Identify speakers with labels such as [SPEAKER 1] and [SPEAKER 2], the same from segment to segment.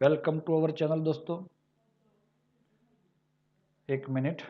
[SPEAKER 1] Welcome to our channel દોસ્તો. એક minute.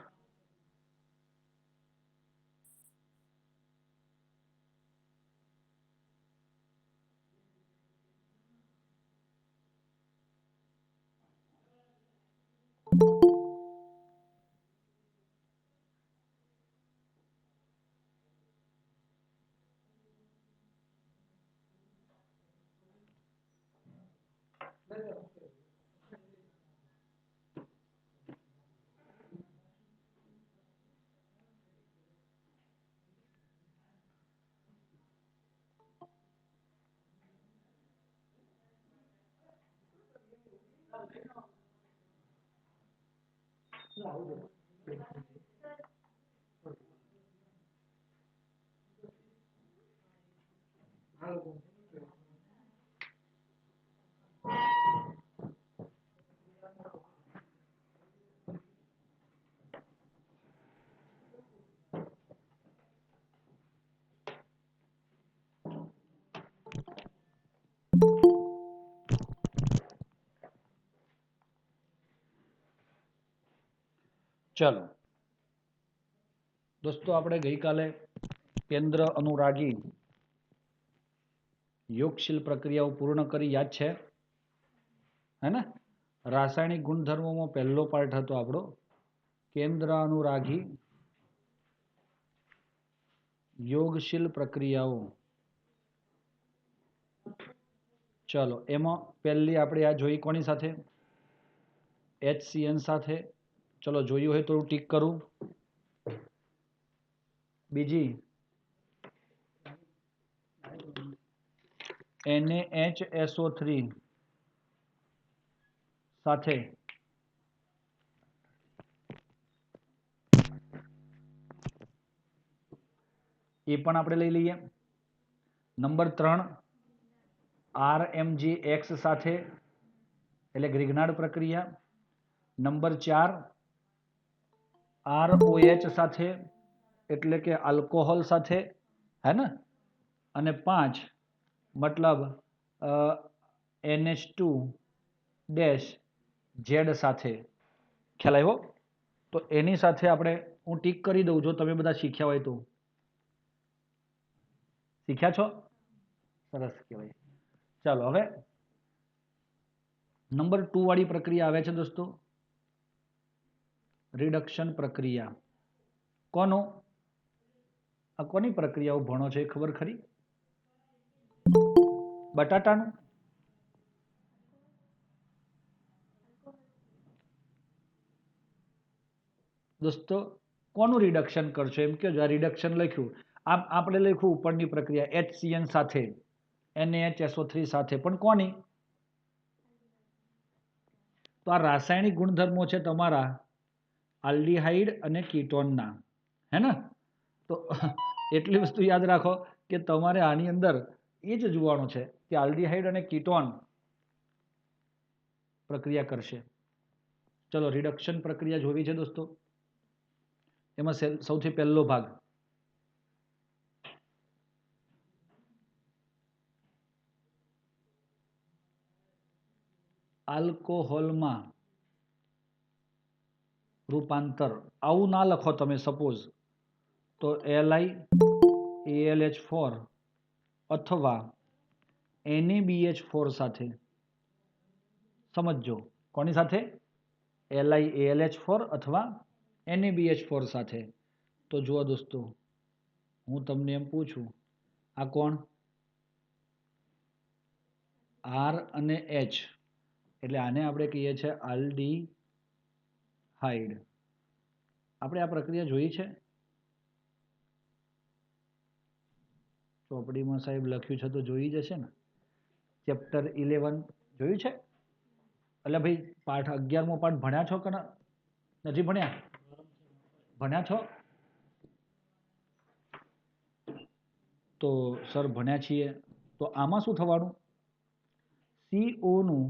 [SPEAKER 1] ચાલો દોસ્તો, આપણે ગઈકાલે કેન્દ્ર અનુરાગી યોગશીલ પ્રક્રિયાઓ પૂર્ણ કરી, યાદ છે હે ને? રાસાયણિક ગુણધર્મોમાં પહેલો પાર્ટ હતો આપણો કેન્દ્ર અનુરાગી યોગશીલ પ્રક્રિયાઓ. ચલો, એમાં પહેલી આપણે આ જોઈ કોની સાથે? HCN સાથે. ચલો, જોયું હોય તો ટીક કરું. બીજી NaHSO3 સાથે એ પણ આપણે લઈ લઈએ. નંબર 3 RMGX સાથે એટલે ગ્રિગ્નાર્ડ પ્રક્રિયા. નંબર 4 ROH સાથે એટલે કે આલ્કોહોલ સાથે, હે ને? અને 5 મતલબ NH2- સાથે. ખ્યાલ આવ્યો? તો એની સાથે આપણે હું ટીક કરી દઉં જો તમે બધા શીખ્યા હોય તો. શીખ્યા છો? સરસ કહેવાય. ચાલો, હવે નંબર 2 વાળી પ્રક્રિયા આવે છે દોસ્તો, રિડક્શન પ્રક્રિયા. કોની પ્રક્રિયાઓ ભણો છો એ ખબર ખરી? બટાટાનું? દોસ્તો, કોનું રિડક્શન કરશો એમ કે આ રિડક્શન લખ્યું, આપણે લખ્યું ઉપરની પ્રક્રિયા HCN સાથે, NaHSO3 સાથે, પણ કોની? તો આ રાસાયણિક ગુણધર્મો છે તમારા આલ્ડીહાઇડ અને કીટોનના, હે ને? તો એટલી વસ્તુ યાદ રાખો કે તમારે આની અંદર એ જ જોવાનું છે કે આલ્ડીહાઇડ અને કીટોન પ્રક્રિયા કરશે. ચલો, રિડક્શન પ્રક્રિયા જોવી છે દોસ્તો. એમાં સૌથી પહેલો ભાગ આલ્કોહોલમાં રૂપાંતર. આવું ના લખો તમે, સપોઝ તો LiAlH4 અથવા NaBH4 સાથે. સમજો, કોની સાથે? LiAlH4 અથવા NaBH4 સાથે. તો જુઓ દોસ્તો, હું તમને એમ પૂછું, આ કોણ? R અને H એટલે આને આપણે કહીએ છીએ આલ્ડીહાઇડ. આપણે આ પ્રક્રિયા જોઈ છે? ચોપડીમાં સાહેબ લખ્યું છે તો જોઈ જશે ને. ચેપ્ટર 11 જોયું છે? એટલે ભાઈ પાઠ 11મો પાઠ ભણ્યા છો કે નથી ભણ્યા? ભણ્યા છો? તો સર ભણ્યા છીએ. તો આમાં શું થવાનું? CO નું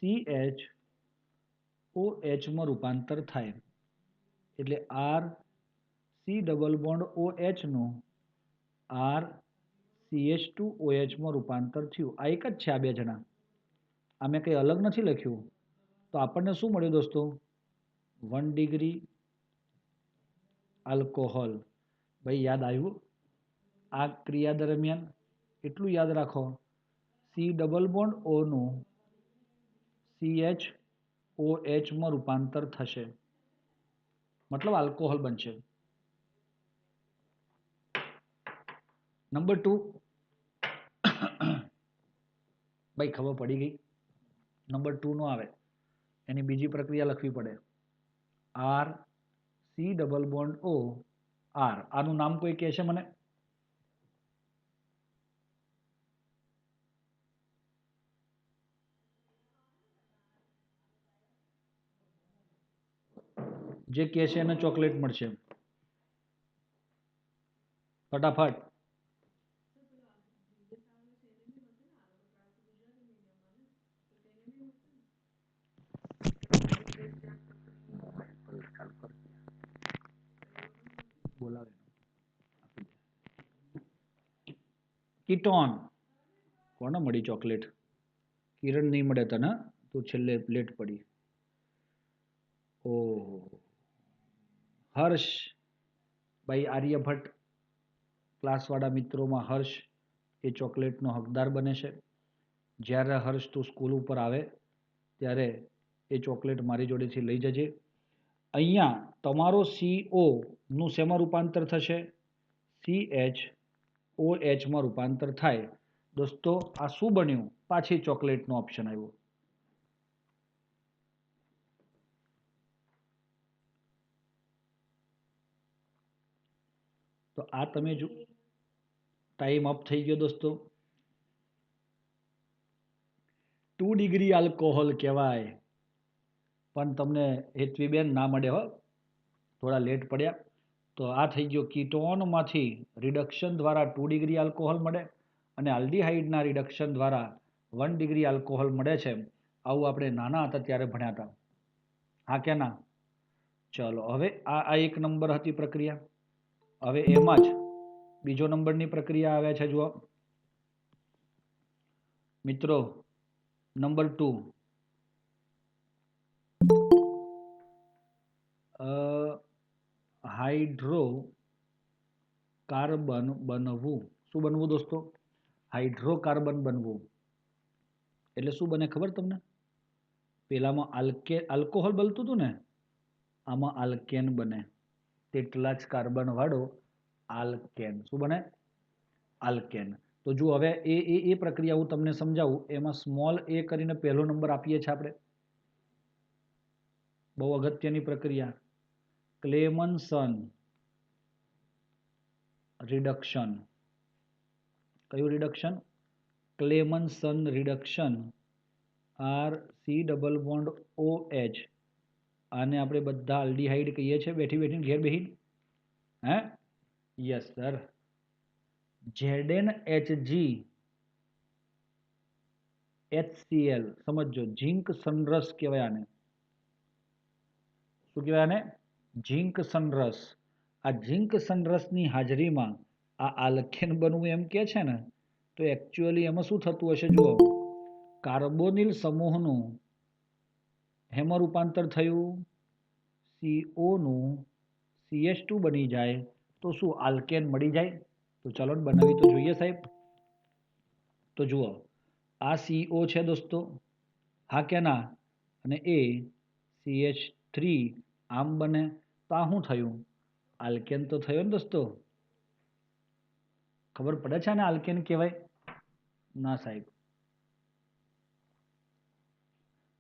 [SPEAKER 1] CHOH માં રૂપાંતર થાય. એટલે RC ડબલ બોન્ડ OH નું RCH2OH માં રૂપાંતર થયું. આ એક જ છે આ બે જણા. આ મેં કંઈ અલગ નથી લખ્યું. તો આપણને શું મળ્યું દોસ્તો? 1 ડિગ્રી આલ્કોહોલ. ભાઈ યાદ આવ્યું? આ ક્રિયા દરમિયાન એટલું યાદ રાખો, સી ડબલ બોન્ડ ઓ નું CH OH માં રૂપાંતર થશે, મતલબ આલ્કોહોલ બનશે. નંબર 2, ભાઈ ખબર પડી ગઈ. નંબર 2 નો આવે, એની બીજી પ્રક્રિયા લખવી પડે. R C double bond O R. આનું નામ કોઈ કહે છે મને? જે કહે છે એને ચોકલેટ મળશે. ફટાફટ. બોલાવે કીટોન. કોને મળી ચોકલેટ? કિરણ નહીં મળે તને, તો છેલ્લે પ્લેટ પડી. ઓહો, હર્ષ ભાઈ આર્યભટ્ટ ક્લાસવાળા મિત્રોમાં હર્ષ એ ચોકલેટનો હકદાર બને છે. જ્યારે હર્ષ તું સ્કૂલ ઉપર આવે ત્યારે એ ચોકલેટ મારી જોડેથી લઈ જજે. અહીંયા તમારો CO નું શેમાં રૂપાંતર થશે? CHOH માં રૂપાંતર થાય. દોસ્તો આ શું બન્યું? પાછી ચોકલેટનો ઓપ્શન આવ્યો. તો આ તમે જો ટાઈમ અપ થઈ ગયો દોસ્તો. 2 ડિગ્રી આલ્કોહોલ કહેવાય. પણ તમને હેતવીબેન ના મળે હો, થોડા લેટ પડ્યા. તો આ થઈ ગયો કીટોનમાંથી રિડક્શન દ્વારા 2 ડિગ્રી આલ્કોહોલ મળે અને આલ્ડીહાઇડના રિડક્શન દ્વારા 1 ડિગ્રી આલ્કોહોલ મળે છે. આવું આપણે નાના હતા ત્યારે ભણ્યા હતા. હા કે ના? ચલો હવે આ એક નંબર હતી પ્રક્રિયા. હવે એમાં જ બીજો નંબરની પ્રક્રિયા આવે છે. જુઓ મિત્રો, નંબર 2, હાઇડ્રોકાર્બન બનવું. શું બનવું દોસ્તો? હાઇડ્રોકાર્બન બનવું. એટલે શું બને ખબર તમને? પેલામાં આલ્કોહોલ બનતું હતું ને, આમાં આલ્કેન બને. તેટલા જ કાર્બન વાળો આલ્કેન. શું બને? આલ્કેન. તો જો હવે એ પ્રક્રિયા હું તમને સમજાવું. એમાં સ્મોલ a કરીને પહેલો નંબર આપીએ છીએ આપણે. બહુ અગત્યની પ્રક્રિયા, ક્લેમન્સન રિડક્શન. કયું reduction? Clemmensen reduction. RC double bond OH. આને આપણે બધા આલ્ડીહાઇડ કહીએ છીએ. બેઠી બેઠીને ઘેર બેહીને. હે? Yes sir. ZnHg HCl. સમજો, ઝીંક સનરસ કહેવાય આને. શું કહેવાય આને? ઝીંક સનરસ. આ ઝીંક સનરસની હાજરીમાં આ આલ્કેન બનવું એમ કે છે ને, તો એકચ્યુઅલી એમાં શું થતું હશે? જુઓ, કાર્બોનિલ સમૂહનું હેમાં રૂપાંતર થયું? CO નું CH2 બની જાય તો શું આલ્કેન મળી જાય? તો ચલો બનાવી તો જોઈએ સાહેબ. તો જુઓ, આ CO છે દોસ્તો, હા કે ના? અને એ CH3 આમ બને તો આ શું થયું? આલ્કેન તો થયો ને દોસ્તો. ખબર પડે છે ને આલ્કેન કહેવાય? ના સાહેબ.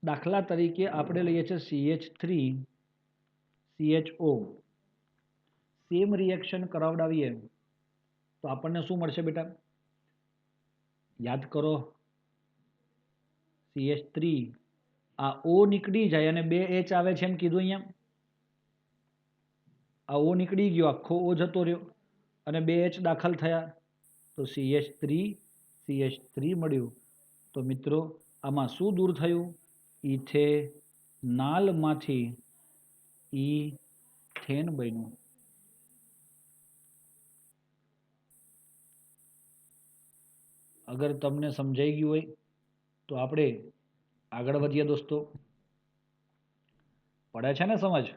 [SPEAKER 1] દાખલા તરીકે આપણે લઈએ છીએ CH3 CHO. સેમ રિએક્શન કરાવડાવીએ તો આપણને શું મળશે બેટા? યાદ કરો. CH3 આ O નીકળી જાય અને 2 H આવે છે એમ કીધું અહીંયા. આ O નીકળી ગયો, આખો O જતો રહ્યો અને 2 H દાખલ થયા તો CH3 મળ્યું. તો મિત્રો આમાં શું દૂર થયું? ઇથેનાલમાંથી ઇથેન બન્યું. અગર તમને સમજાઈ ગયું હોય તો આપણે આગળ વધીએ દોસ્તો, પડે છે ને સમજ?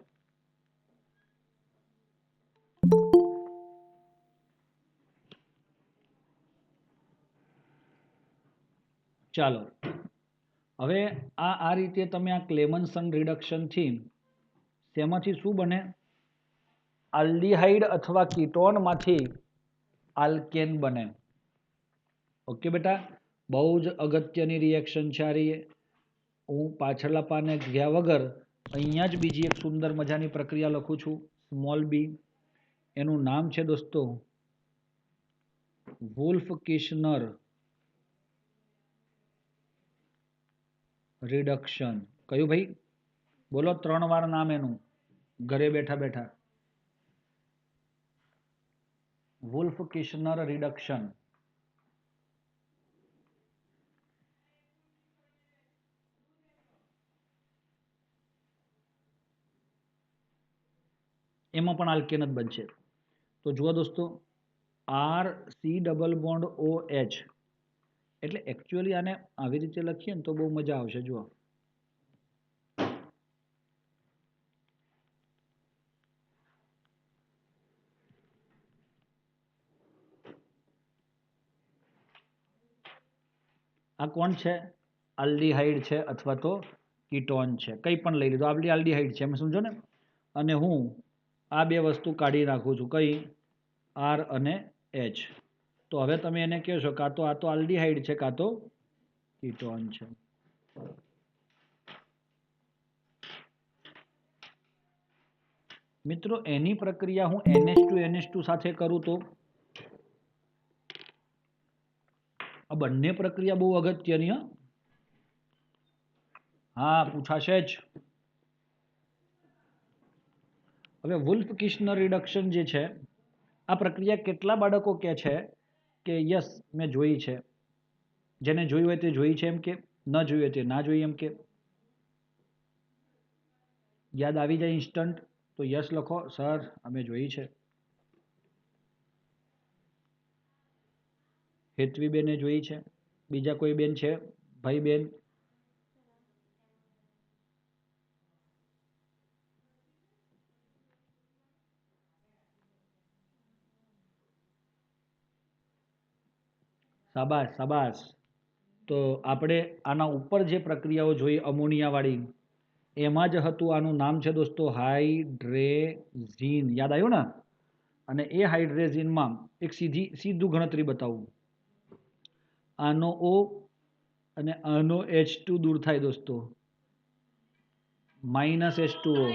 [SPEAKER 1] ચાલો, હવે આ રીતે તમે આ ક્લેમન્સન રિડક્શન થી તેમાંથી શું બને? આલ્ડીહાઇડ અથવા કીટોન માંથી આલ્કેન બને. ઓકે બેટા, બહુ જ અગત્યની રિએક્શન છે આ રહી. હું પાછળના પાને ગયા વગર અહીંયા જ બીજી એક સુંદર મજાની પ્રક્રિયા લખું છું, સ્મોલ બી. એનું નામ છે દોસ્તો વુલ્ફ-કિર્શનર રિડક્શન. કયું ભાઈ? બોલો 3 વાર નામ એનું, ઘરે બેઠા બેઠા. Wolff Kishner reduction. એમાં પણ આલ્કેન જ બનશે. તો જુઓ દોસ્તો, R C double bond O H, એટલે એકચ્યુઅલી આને આવી રીતે લખીએ ને તો બહુ મજા આવશે. જુઓ, આ કોણ છે? આલ્ડીહાઇડ છે અથવા તો કીટોન છે, કંઈ પણ લઈ લીધો. આપણી આલ્ડીહાઇડ છે, એમ સમજો ને. અને હું આ બે વસ્તુ કાઢી નાખું છું, કઈ? આર અને એચ. તો હવે તમે એને કહેશો કાં તો આ તો આલ્ડીહાઇડ છે કાં તો કીટોન છે. મિત્રો એની પ્રક્રિયા હું NH2 સાથે કરું તો આ બંને પ્રક્રિયા બહુ અગત્યની. હા, પૂછાશે જ. હવે વુલ્ફ-કિર્શનર રિડક્શન જે છે, આ પ્રક્રિયા કેટલા બાળકો કહે છે કે યસ મેં જોઈ છે? જેને જોઈ હોય તે જોઈ છે એમ કે, ન જોઈ હોય તે ના જોઈ એમ કે. યાદ આવી જાય ઇન્સ્ટન્ટ તો યસ લખો, સર અમે જોઈ છે. હેતવી બેને જોઈ છે. બીજા કોઈ બેન છે? ભાઈ બેન? શાબાશ શાબાશ. તો આપણે આના ઉપર જે પ્રક્રિયાઓ જોઈ અમોનિયા વાળી, એમાં જ હતું. આનું નામ છે દોસ્તો હાઇડ્રેઝીન. યાદ આવ્યું ને? અને એ હાઇડ્રેઝીનમાં એક સીધું ગણતરી બતાવું. આનો O અને આનો H2 દૂર થાય દોસ્તો, -H2O,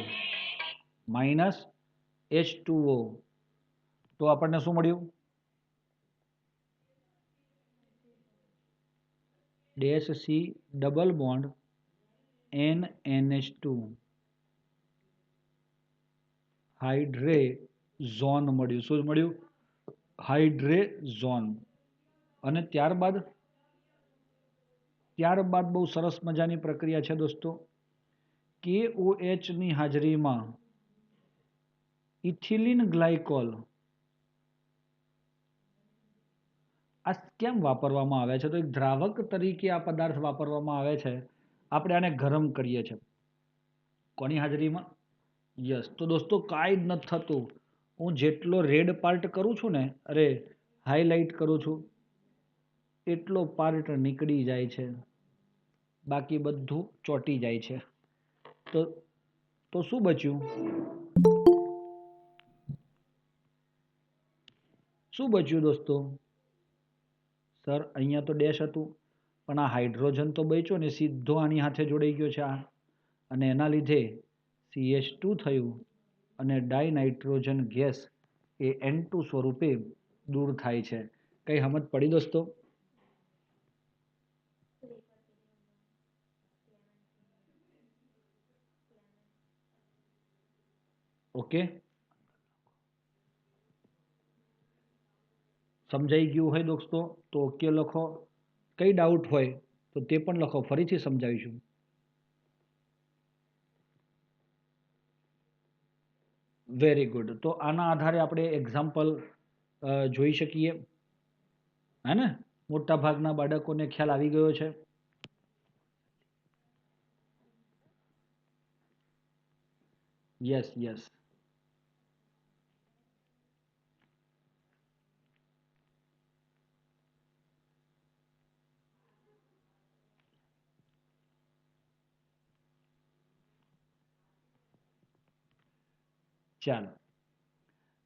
[SPEAKER 1] -H2O. તો આપણને શું મળ્યું? Dash C double bond NNH2 હાઇડ્રેઝોન મળ્યું. શું મળ્યું? હાઇડ્રેઝોન. અને ત્યારબાદ બહુ સરસ મજાની પ્રક્રિયા છે દોસ્તો, KOH ની હાજરીમાં ઇથિલિન ગ્લાયકોલ. આ કેમ વાપરવામાં આવે છે? તો એક દ્રાવક તરીકે આ પદાર્થ વાપરવામાં આવે છે. આપણે આને ગરમ કરીએ છીએ. કોની હાજરીમાં? યસ. તો દોસ્તો કાંઈ જ નથી થતું. હું જેટલો રેડ પાર્ટ કરું છું ને, અરે હાઇલાઇટ કરું છું, એટલો પાર્ટ નીકળી જાય છે, બાકી બધું ચોંટી જાય છે. તો શું બચ્યું? શું બચ્યું દોસ્તો? સર અહીંયા તો ડેશ હતું, પણ આ હાઇડ્રોજન તો બચ્યો ને, સીધો આની સાથે જોડાઈ ગયો છે આ, અને એના લીધે CH2 થયું અને ડાયનાઇટ્રોજન ગેસ એ N2 સ્વરૂપે દૂર થાય છે. કઈ સમજ પડી દોસ્તો? ઓકે, સમજાઈ ગયું હોય દોસ્તો તો ઓકે લખો. કઈ ડાઉટ હોય તો તે પણ લખો, ફરીથી સમજાવીશું. Very good. તો આના આધારે આપણે એક્ઝામ્પલ જોઈ શકીએ, હે ને? મોટા ભાગના બાળકોને ખ્યાલ આવી ગયો છે. Yes yes. ચાલો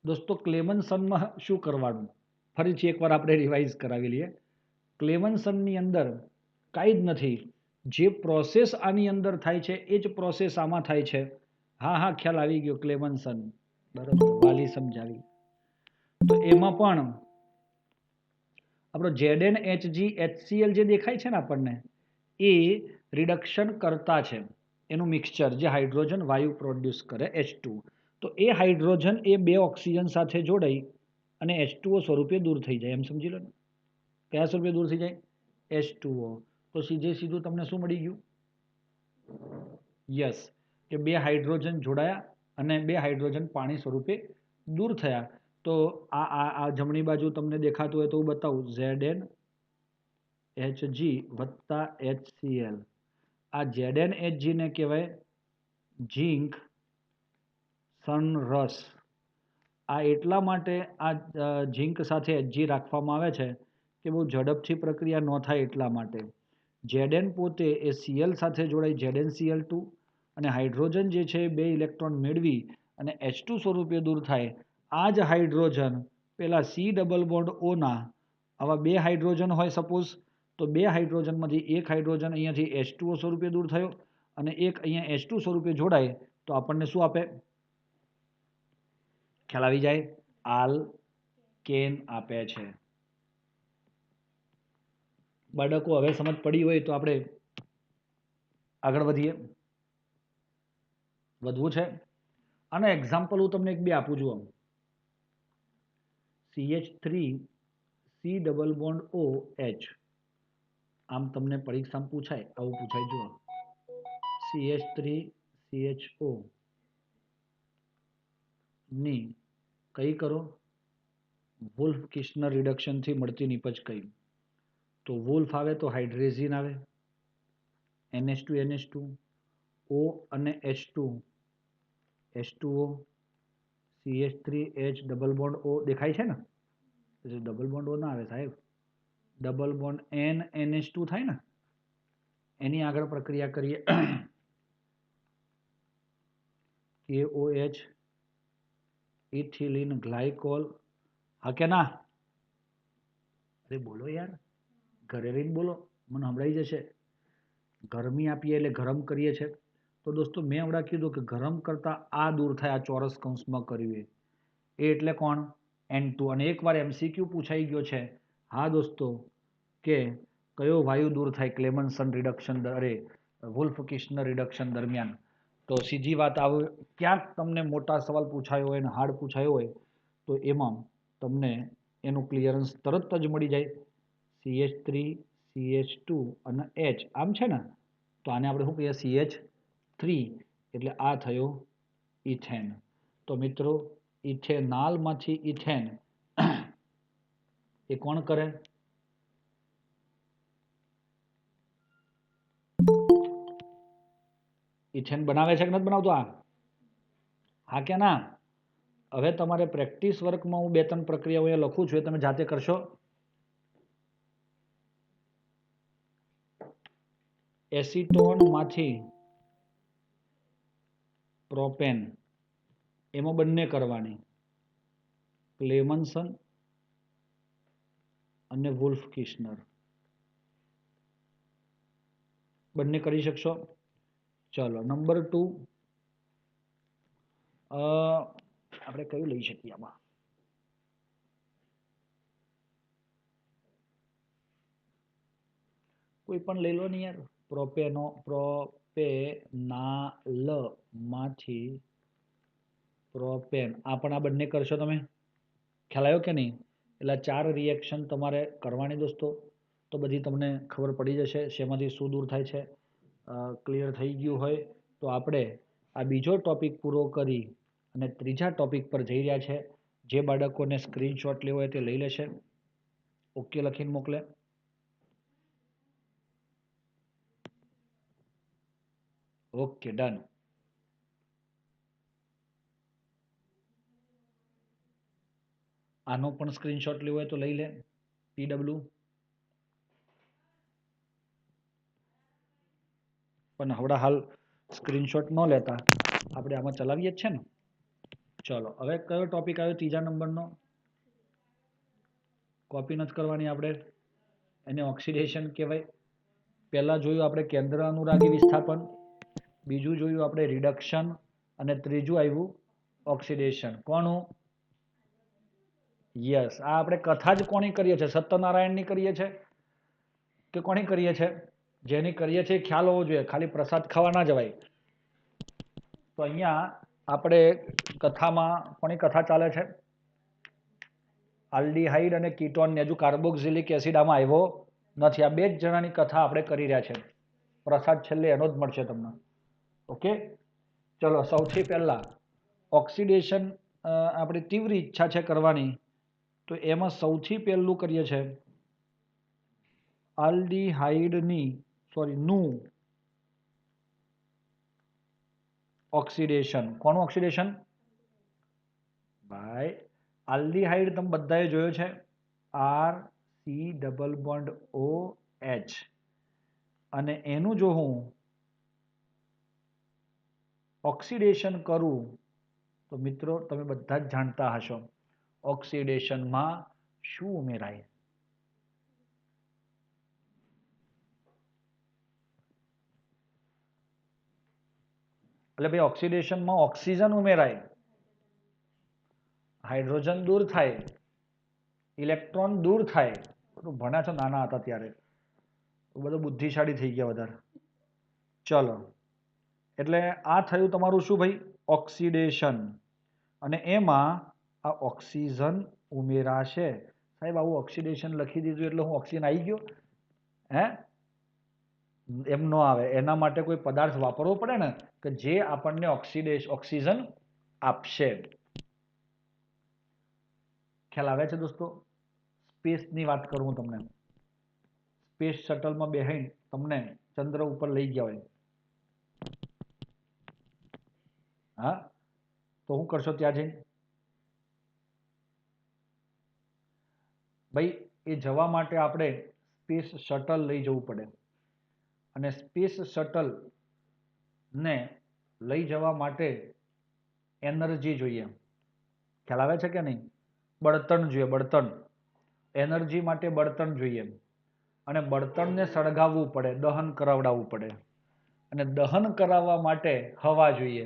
[SPEAKER 1] દોસ્તો, ક્લેમન્સનમાં શું કરવાનું ફરીથી એકવાર આપણે રિવાઇઝ કરાવી લઈએ. ક્લેમન્સનની અંદર કાંઈ જ નથી. જે પ્રોસેસ આની અંદર થાય છે એ જ પ્રોસેસ આમાં થાય છે. હા હા, ખ્યાલ આવી ગયો. ક્લેમન્સન બરોબર, વાલી સમજાવી. તો એમાં પણ આપણો ZnHgHCl જે દેખાય છે ને આપણને, એ રિડક્શન કરતા છે. એનું મિક્સચર જે હાઇડ્રોજન વાયુ પ્રોડ્યુસ કરે H2. તો એ હાઇડ્રોજન એ બે ઓક્સિજન સાથે જોડાઈ અને H2O સ્વરૂપે દૂર થઈ જાય, એમ સમજી લો ને. કયા સ્વરૂપે દૂર થઈ જાય? H2O. તો સીધે સીધું તમને શું મળી ગયું? યસ, કે બે હાઇડ્રોજન જોડાયા અને બે હાઇડ્રોજન પાણી સ્વરૂપે દૂર થયા. તો આ જમણી બાજુ તમને દેખાતું હોય તો હું બતાવું. ZnHg વત્તા HCl. આ ZnHg ને કહેવાય ઝીંક સનરસ. આ એટલા માટે આ ઝીંક સાથે Hg રાખવામાં આવે છે કે બહુ ઝડપથી પ્રક્રિયા ન થાય એટલા માટે. Zn પોતે એ Cl સાથે જોડાઈ ZnCl2 અને હાઇડ્રોજન જે છે બે ઇલેક્ટ્રોન મેળવી અને H2 સ્વરૂપે દૂર થાય. આ જ હાઇડ્રોજન પેલા C ડબલ બોન્ડ O ના આવા બે હાઇડ્રોજન હોય સપોઝ, તો બે હાઇડ્રોજનમાંથી એક હાઇડ્રોજન અહીંયાથી H2O સ્વરૂપે દૂર થયો અને એક અહીંયા H2 સ્વરૂપે જોડાય તો આપણને શું આપે? ખ્યાલ આવી જાય? આલ્કેન આપે છે. બાળકો હવે સમજ પડી હોય તો આપણે આગળ વધીએ. વધવું છે? આનો એક્ઝામ્પલ હું તમને એક બે આપું છું. CH3 C double bond OH. આમ તમને પરીક્ષામાં પૂછાય, આવું પૂછાય. જુઓ, CH3CHO ની કઈ કરો? વુલ્ફ કિર્ચનર રિડક્શનથી મળતી નિપજ કઈ? તો વુલ્ફ આવે તો હાઇડ્રેઝિન આવે, NH2NH2, O અને H2, H2O, CH3H double bond O દેખાય છે ને? ડબલ બોન્ડ O ના આવે સાહેબ, ડબલ બોન્ડ NH2 થાય ને. એની આગળ પ્રક્રિયા કરીએ. KOH ethylene glycol. હા કે ના? અરે બોલો યાર, ઘરે રહીને બોલો, મને સંભળાઈ જશે. ગરમી આપીએ એટલે ગરમ કરીએ છે. તો દોસ્તો મેં હમણાં કીધું કે ગરમ કરતા આ દૂર થાય, આ ચોરસ કૌંસમાં કર્યું એ એટલે કોણ? N2. અને એકવાર MCQ પૂછાઈ ગયો છે. હા દોસ્તો, કે કયો વાયુ દૂર થાય ક્લેમન્સન રિડક્શન, અરે વુલ્ફ કિર્ચનર રિડક્શન દરમિયાન? તો સીધી વાત આવે. ક્યાંક તમને મોટા સવાલ પૂછાયો હોય અને હાર્ડ પૂછાયો હોય તો એમાં તમને એનું ક્લિયરન્સ તરત જ મળી જાય. CH3CH2 અને H આમ છે ને, તો આને આપણે શું કહીએ? CH3. એટલે આ થયો ઇથેન. તો મિત્રો, ઇથેનાલમાંથી ઇથેન એ કોણ કરે? ઇથેન બનાવે છે કે નથી બનાવતો? આ હા કે ના? હવે તમારે પ્રેક્ટિસ વર્કમાં હું બે ત્રણ પ્રક્રિયાઓ અહીંયા લખું છું, એ તમે જાતે કરશો. એસિટોનમાંથી પ્રોપેન, એમાં બંને કરવાની, ક્લેમન્સન અને વુલ્ફ કિર્ચનર. બંને કરી શકશો? ચલો નંબર 2. આપણે કયું લઈ શકીએ આમાં? કોઈ પણ લઈ લો ને યાર. પ્રોપેનાલ માંથી પ્રોપેન. આ પણ આ બંને કરશો તમે? ખ્યાલ આવ્યો કે નહીં? એટલે 4 રિએક્શન તમારે કરવાની દોસ્તો. તો બધી તમને ખબર પડી જશે શેમાંથી શું દૂર થાય છે. ક્લિયર થઈ ગયું હોય તો આપણે આ બીજો ટોપિક પૂરો કરી અને ત્રીજા ટોપિક પર જઈ રહ્યા છે. જે બાળકોને સ્ક્રીનશોટ લેવો હોય તે લઈ લેશે. ઓકે લખીને મોકલે. Okay, done. આનો પણ સ્ક્રીનશોટ લેવો હોય તો લઈ લે. PW પણ હવડા હાલ સ્ક્રીનશોટ ન લેતા, આપણે આમાં ચલાવીએ જ છે ને. ચલો હવે કયો ટોપિક આવ્યો ત્રીજા નંબરનો? કોપી નથી કરવાની આપણે, એને ઓક્સિડેશન કહેવાય. પહેલા જોયું આપણે કેન્દ્ર અનુરાગી વિસ્થાપન, બીજું જોયું આપણે રિડક્શન, અને ત્રીજું આવ્યું ઓક્સિડેશન. કોનું? યસ, આ આપણે કથા જ કોની કરીએ છીએ? સત્યનારાયણની કરીએ છીએ કે કોની કરીએ છીએ? જેની કરીએ છીએ ખ્યાલ હોવો જોઈએ, ખાલી પ્રસાદ ખાવા ના જવાય. તો અહીંયા આપણે કથામાં કોની કથા ચાલે છે? આલ્ડીહાઇડ અને કીટોન ને હજુ કાર્બોક્સિલિક એસિડ આમાં આવ્યો નથી. આ બે જ જણાની કથા આપણે કરી રહ્યા છે. પ્રસાદ છેલ્લે એનો જ મળશે તમને. ઓકે, ચલો સૌથી પહેલા ઓક્સિડેશન આપણી તીવ્ર ઈચ્છા છે કરવાની, તો એમાં સૌથી પહેલું કરીએ છે આલ્ડીહાઇડની નું ઓક્સિડેશન. કોનું ઓક્સિડેશન? ભાઈ આલ્ડીહાઇડ તમે બધાએ જોયો છે, RC ડબલ બોન્ડ OH, અને એનું જો હું ઓક્સિડેશન કરું તો મિત્રો તમે બધા જ જાણતા હશો ઓક્સિડેશનમાં શું ઉમેરાય? એટલે ભાઈ ઓક્સિડેશનમાં ઓક્સિજન ઉમેરાય, હાઇડ્રોજન દૂર થાય, ઇલેક્ટ્રોન દૂર થાય. બધું ભણ્યા છો નાના હતા ત્યારે, બધું બુદ્ધિશાળી થઈ ગયા વધારે. ચલો, એટલે આ થયું તમારું શું ભાઈ? ઓક્સિડેશન. અને એમાં આ ઓક્સિજન ઉમેરાશે. સાહેબ આવું ઓક્સિડેશન લખી દીધું એટલે હું ઓક્સિજન આવી ગયો? હે? એમ ન આવે. એના માટે કોઈ પદાર્થ વાપરવો પડે ને કે જે આપણને ઓક્સિજન આપશે. ખ્યાલ આવે છે દોસ્તો? સ્પેસની વાત કરું હું તમને. સ્પેસ શટલમાં બેહીને તમને ચંદ્ર ઉપર લઈ ગયા હોય, હા, તો શું કરશો ત્યાં જઈને? ભાઈ એ જવા માટે આપણે સ્પેસ શટલ લઈ જવું પડે, અને સ્પેસ શટલ ને લઈ જવા માટે એનર્જી જોઈએ. ખ્યાલ આવે છે કે નહીં? બળતણ જોઈએ, બળતણ. એનર્જી માટે બળતણ જોઈએ, અને બળતણને સળગાવવું પડે, દહન કરાવડાવવું પડે, અને દહન કરાવવા માટે હવા જોઈએ.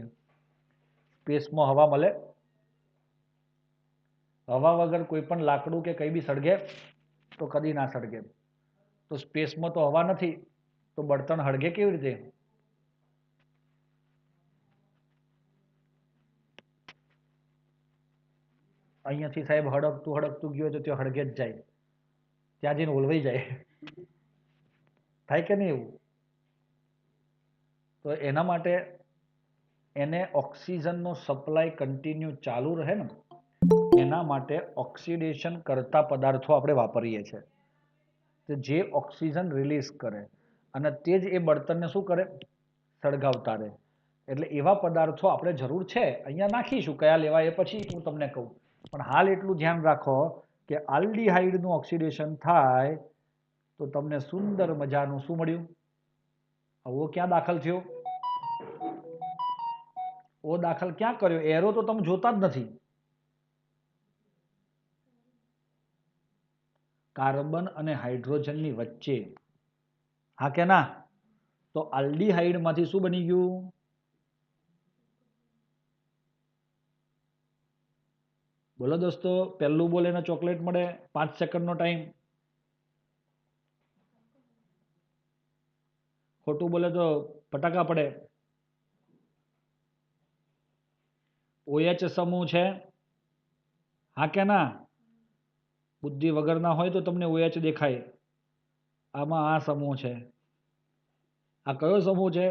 [SPEAKER 1] સ્પેસમાં હવા મળે? હવા વગર કોઈ પણ લાકડું કે કંઈ બી સળગે? તો કદી ના સળગે. તો સ્પેસમાં તો હવા નથી, તો બળતણ હળગે કેવી રીતે? અહીંયાથી સાહેબ હળગતું હળગતું ગયું તો ત્યાં હળગે જ જાય, ત્યાં જઈને ઓલવાઈ જાય. થાય કે નહીં એવું? તો એના માટે એને ઓક્સિજનનો સપ્લાય કન્ટિન્યુ ચાલુ રહે ને, એના માટે ઓક્સિડેશન કરતા પદાર્થો આપણે વાપરીએ છીએ, કે જે ઓક્સિજન રિલીઝ કરે, અને તે જ એ બળતણને શું કરે? સળગાવતા રહે. એટલે એવા પદાર્થો આપણે જરૂર છે. અહીંયા નાખીશું, કયા લેવા એ પછી હું તમને કહું. પણ હાલ એટલું ધ્યાન રાખો કે આલ્ડીહાઇડનું ઓક્સિડેશન થાય તો તમને સુંદર મજાનું શું મળ્યું? ઓ ક્યાં દાખલ થયો? ઓ દાખલ ક્યાં કર્યો? એરો તો તમે જોતા જ નથી. કાર્બન અને હાઇડ્રોજનની વચ્ચે. હા કે ના? તો આલ્ડીહાઇડ માંથી શું બની ગયું? બોલો દોસ્તો, પહેલું બોલે ને ચોકલેટ મળે. 5 સેકન્ડનો ટાઈમ. ખોટું બોલે તો ફટાકા પડે. OH સમૂહ છે? હા કે ના? બુદ્ધિ વગરના હોય તો તમને OH દેખાય. આમાં આ સમૂહ છે. આ કયો સમૂહ છે?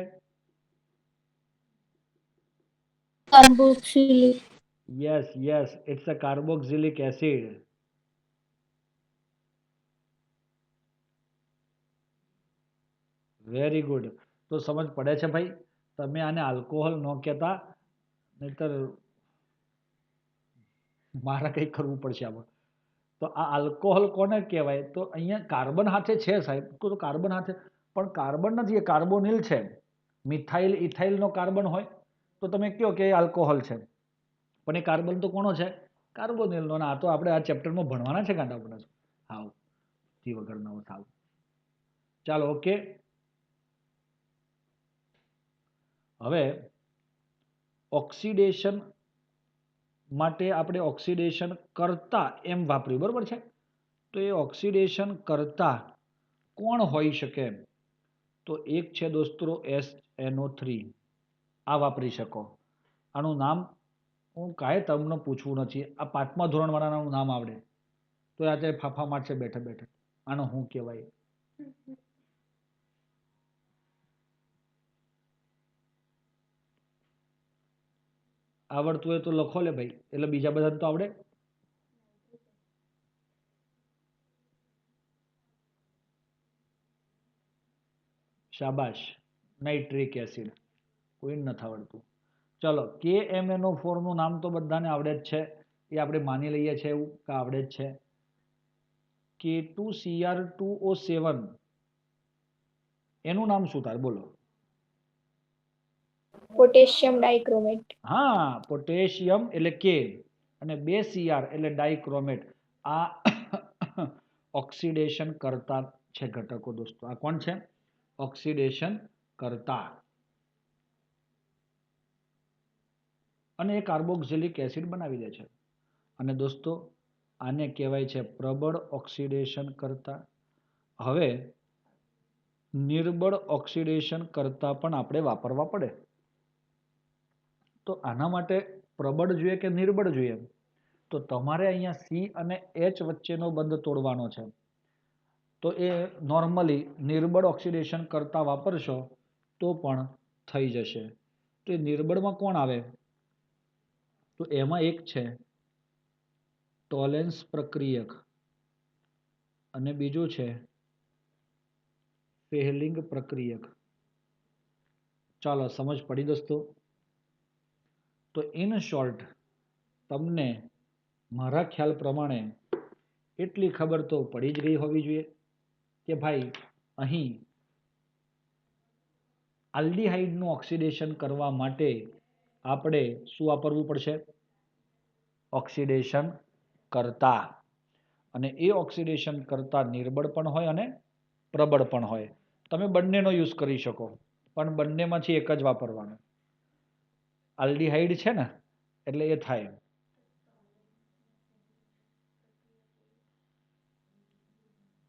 [SPEAKER 2] Carboxylic.
[SPEAKER 1] Yes yes, it's a carboxylic acid. Very good. તો સમજ પડે છે ભાઈ? તમે આને આલ્કોહોલ ન કહેતા, નહીતર મારે કંઈક કરવું પડશે આમાં. તો આ આલ્કોહોલ કોને કહેવાય? તો અહીંયા કાર્બન હાથે છે સાહેબ, તો કાર્બન હાથે, પણ કાર્બન નથી, એ કાર્બોનિલ છે. મિથાઇલ ઇથાઇલનો કાર્બન હોય તો તમે કહો કે એ આલ્કોહોલ છે, પણ એ કાર્બન તો કોનો છે? કાર્બોનિલનો. આ તો આપણે આ ચેપ્ટરમાં ભણવાના છે ગાંડા બધા. હાવ થી વગરના થાવ. ચાલો ઓકે. હવે ઓક્સિડેશન માટે આપણે ઓક્સિડેશન કરતા એમ વાપર્યું, બરોબર છે? તો એ ઓક્સિડેશન કરતા કોણ હોઈ શકે? તો એક છે દોસ્તો SNO3, આ વાપરી શકો. આનું નામ હું કાંઈ તમને પૂછવું નથી, આ 5મા ધોરણવાળાનું નામ આવડે તો આજે ફાફા મારશે બેઠે બેઠે. આનો શું કહેવાય? આવડતું હોય તો લખો લે ભાઈ, એટલે બીજા બધાને તો આવડે. શાબાશ, નાઇટ્રિક એસિડ. કોઈ નથી આવડતું. ચલો KMNO4 નું નામ તો બધાને આવડે જ છે, એ આપણે માની લઈએ છીએ એવું કે આવડે જ છે. K2Cr2O7 એનું નામ શું થાય બોલો?
[SPEAKER 2] પોટેશિયમ ડાઇક્રોમેટ.
[SPEAKER 1] હા, પોટેશિયમ એટલે કે અને 2 Cr એટલે ડાઇક્રોમેટ. આ ઓક્સિડેશન કરતા છે ઘટકો દોસ્તો. આ કોણ છે? ઓક્સિડેશન કરતા. અને એ કાર્બોક્સિલિક એસિડ બનાવી દે છે. અને દોસ્તો આને કહેવાય છે પ્રબળ ઓક્સિડેશન કરતા. હવે નિર્બળ ઓક્સિડેશન કરતા પણ આપણે વાપરવા પડે. તો આના માટે પ્રબળ જોઈએ કે નિર્બળ જોઈએ? તો તમારે અહીંયા C અને H વચ્ચેનો બંધ તોડવાનો છે. તો એ નોર્મલી નિર્બળ ઓક્સિડેશન કરતા વાપરશો તો પણ થઈ જશે. તો એ નિર્બળમાં કોણ આવે? તો એમાં એક છે ટોલેન્સ પ્રક્રિયક અને બીજું છે ફેહલિંગ પ્રક્રિયક. ચાલો સમજ પડી દોસ્તો? તો ઇન શોર્ટ તમને મારા ખ્યાલ પ્રમાણે એટલી ખબર તો પડી જ ગઈ હોવી જોઈએ કે ભાઈ અહીં આલ્ડીહાઇડનું ઓક્સિડેશન કરવા માટે આપણે શું વાપરવું પડશે? ઓક્સિડેશન કરતા. અને એ ઓક્સિડેશન કરતા નિર્બળ પણ હોય અને પ્રબળ પણ હોય. તમે બંનેનો યુઝ કરી શકો, પણ બંનેમાંથી એક જ વાપરવાનું. આલ્ડીહાઇડ છે ને એટલે એ થાય.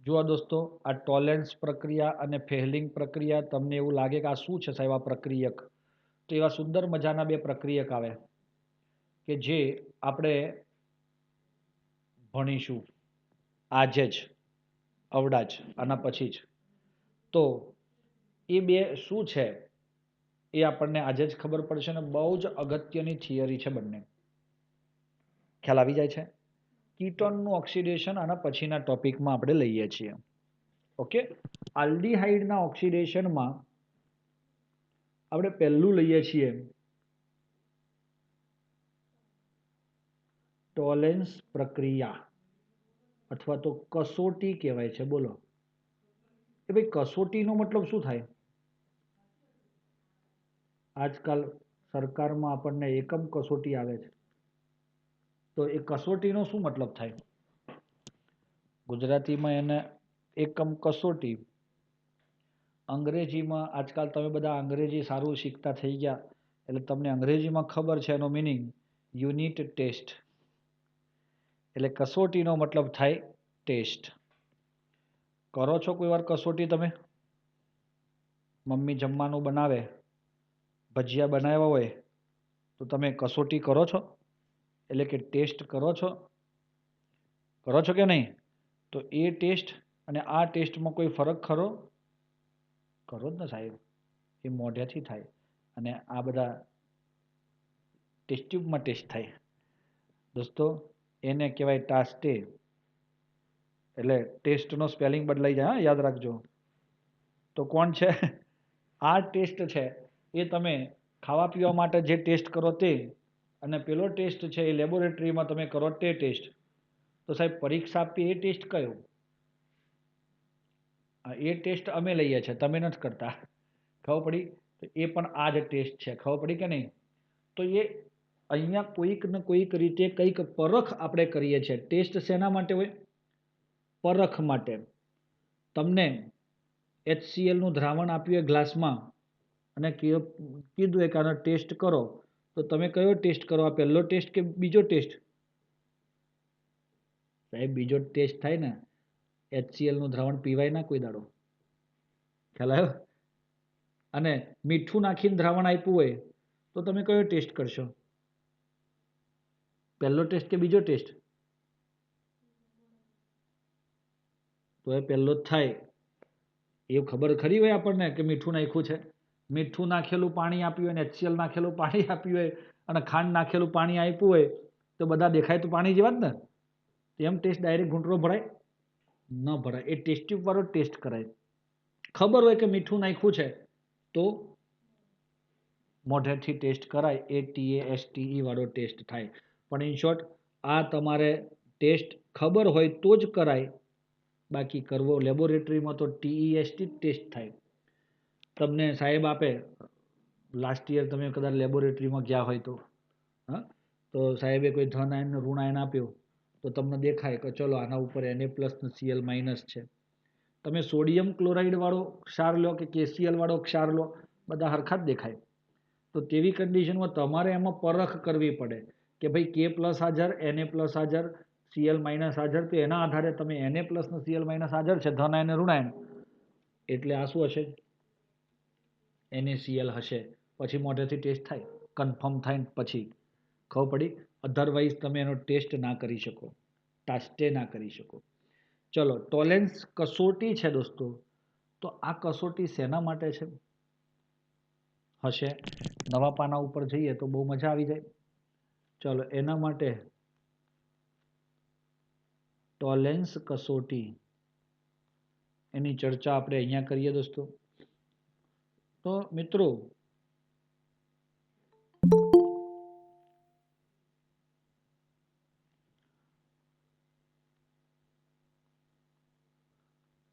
[SPEAKER 1] જુઓ દોસ્તો, આ ટોલેન્સ પ્રક્રિયા અને ફેહલિંગ પ્રક્રિયા, તમને એવું લાગે કે આ શું છે સાહેબ આ પ્રક્રિયક? તો એવા સુંદર મજાના બે પ્રક્રિયક આવે કે જે આપણે ભણીશું આજે જ, અવડા જ, આના પછી જ. તો એ બે શું છે એ આપણને આજે જ ખબર પડશે ને બહુ જ અગત્યની થિયરી છે બંને. ખ્યાલ આવી જાય છે? કીટોનનું ઓક્સિડેશન આના પછીના ટોપિકમાં આપણે લઈએ છીએ. ઓકે. આલ્ડીહાઇડના ઓક્સિડેશનમાં આપણે પહેલું લઈએ છીએ ટોલેન્સ પ્રક્રિયા, અથવા તો કસોટી કહેવાય છે. બોલો કે ભાઈ કસોટીનો મતલબ શું થાય? આજકાલ સરકારમાં આપણને એકમ કસોટી આવે છે, તો એ કસોટીનો શું મતલબ થાય? ગુજરાતીમાં એને એકમ કસોટી, અંગ્રેજીમાં આજકાલ તમે બધા અંગ્રેજી સારું શીખતા થઈ ગયા એટલે તમને અંગ્રેજીમાં ખબર છે એનો મિનિંગ યુનિટ ટેસ્ટ. એટલે કસોટીનો મતલબ થાય ટેસ્ટ. કરો છો કોઈ વાર કસોટી તમે? મમ્મી જમવાનું બનાવે, ભજીયા બનાવ્યા હોય તો તમે કસોટી કરો છો? એટલે કે ટેસ્ટ કરો છો? કરો છો કે નહીં? તો એ ટેસ્ટ અને આ ટેસ્ટમાં કોઈ ફરક ખરો? કરો જ ને સાહેબ. એ મોઢેથી થાય અને આ બધા ટેસ્ટ ટ્યુબમાં ટેસ્ટ થાય. દોસ્તો એને કહેવાય ટાસ્ટે. એટલે ટેસ્ટનો સ્પેલિંગ બદલાઈ જાય, હા યાદ રાખજો. તો કોણ છે? આ ટેસ્ટ છે એ તમે ખાવા પીવા માટે જે ટેસ્ટ કરો તે, અને પેલો ટેસ્ટ છે એ લેબોરેટરીમાં તમે કરો તે ટેસ્ટ. તો સાહેબ પરીક્ષા આપી એ ટેસ્ટ કયો? એ ટેસ્ટ અમે લઈએ છીએ, તમે નથી કરતા. ખબર પડી? તો એ પણ આ જ ટેસ્ટ છે. ખબર પડી કે નહીં? તો એ અહીંયા કોઈક ને કોઈક રીતે કંઈક પરખ આપણે કરીએ છીએ. ટેસ્ટ શેના માટે હોય? પરખ માટે. તમને HCl નું દ્રાવણ આપ્યું હોય ગ્લાસમાં અને કીધું એક આનો ટેસ્ટ કરો, તો તમે કયો ટેસ્ટ કરો? આ પહેલો ટેસ્ટ કે બીજો ટેસ્ટ? સાહેબ બીજો ટેસ્ટ થાય ને. HCl નું દ્રાવણ પીવાય ના કોઈ દાડો. ખ્યાલ આવ્યો? અને મીઠું નાખીને દ્રાવણ આપ્યું હોય તો તમે કયો ટેસ્ટ કરશો? પહેલો ટેસ્ટ કે બીજો ટેસ્ટ? તો એ પહેલો જ થાય. એ ખબર ખરી હોય આપણને કે મીઠું નાખ્યું છે? મીઠું નાખેલું પાણી આપ્યું હોય અને HCl નાખેલું પાણી આપ્યું હોય અને ખાંડ નાખેલું પાણી આપ્યું હોય તો બધા દેખાય તો પાણી જેવા જ ને. એમ ટેસ્ટ ડાયરેક્ટ ઘૂંટરો ભરાય? ન ભરાય. એ ટેસ્ટ ટ્યુબ વાળો ટેસ્ટ કરાય. ખબર હોય કે મીઠું નાખ્યું છે તો મોઢેથી ટેસ્ટ કરાય. ATASTE વાળો ટેસ્ટ થાય. પણ ઇન શોર્ટ આ તમારે ટેસ્ટ ખબર હોય તો જ કરાય. બાકી કરવો લેબોરેટરીમાં તો TEST ટેસ્ટ થાય. તમને સાહેબ આપે લાસ્ટ યર તમે કદાચ લેબોરેટરીમાં ગયા હોય તો, હા, તો સાહેબે કોઈ ધન આયન ને ઋણ આયન આપ્યો તો તમને દેખાય કે ચલો આના ઉપર Na+ ને Cl- છે. તમે સોડિયમ ક્લોરાઇડ વાળો ક્ષાર લો કે KCl વાળો ક્ષાર લો, બધા હરખા જ દેખાય. તો તેવી કન્ડિશનમાં તમારે એમાં પરખ કરવી પડે કે ભાઈ K+ હાજર, Na+ હાજર, Cl- હાજર, તો એના આધારે તમે Na+ ને Cl- હાજર છે, ધન આયન ને ઋણ આયન, એટલે આ શું હશે? NaCl હશે. પછી મોઢેથી ટેસ્ટ થાય, કન્ફર્મ થાય પછી ખબર પડી. અધરવાઇઝ તમે એનો ટેસ્ટ ના કરી શકો, ટાસ્ટે ના કરી શકો. ચલો, ટોલેન્સ કસોટી છે દોસ્તો. તો આ કસોટી શેના માટે છે? હશે નવા પાના ઉપર જઈએ તો બહુ મજા આવી જાય. ચલો, એના માટે ટોલેન્સ કસોટી એની ચર્ચા આપણે અહીંયા કરીએ દોસ્તો. તો મિત્રો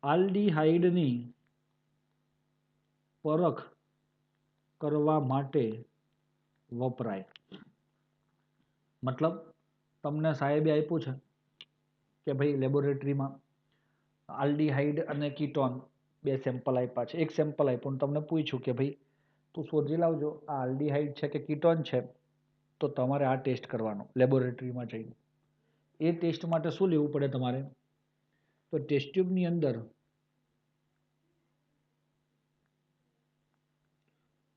[SPEAKER 1] આલ્ડીહાઇડની પરખ કરવા માટે વપરાય. મતલબ તમને સાહેબે આપ્યું છે કે ભાઈ લેબોરેટરીમાં આલ્ડીહાઇડ અને કીટોન બે સેમ્પલ આપ્યા છે. એક સેમ્પલ આપ્યું તમને પૂછ્યું કે ભાઈ તું શોધી લાવજો આ આલ્ડીહાઇડ છે કે કીટોન છે, તો તમારે આ ટેસ્ટ કરવાનો લેબોરેટરીમાં જઈને. એ ટેસ્ટ માટે શું લેવું પડે તમારે? તો ટેસ્ટ ટ્યુબની અંદર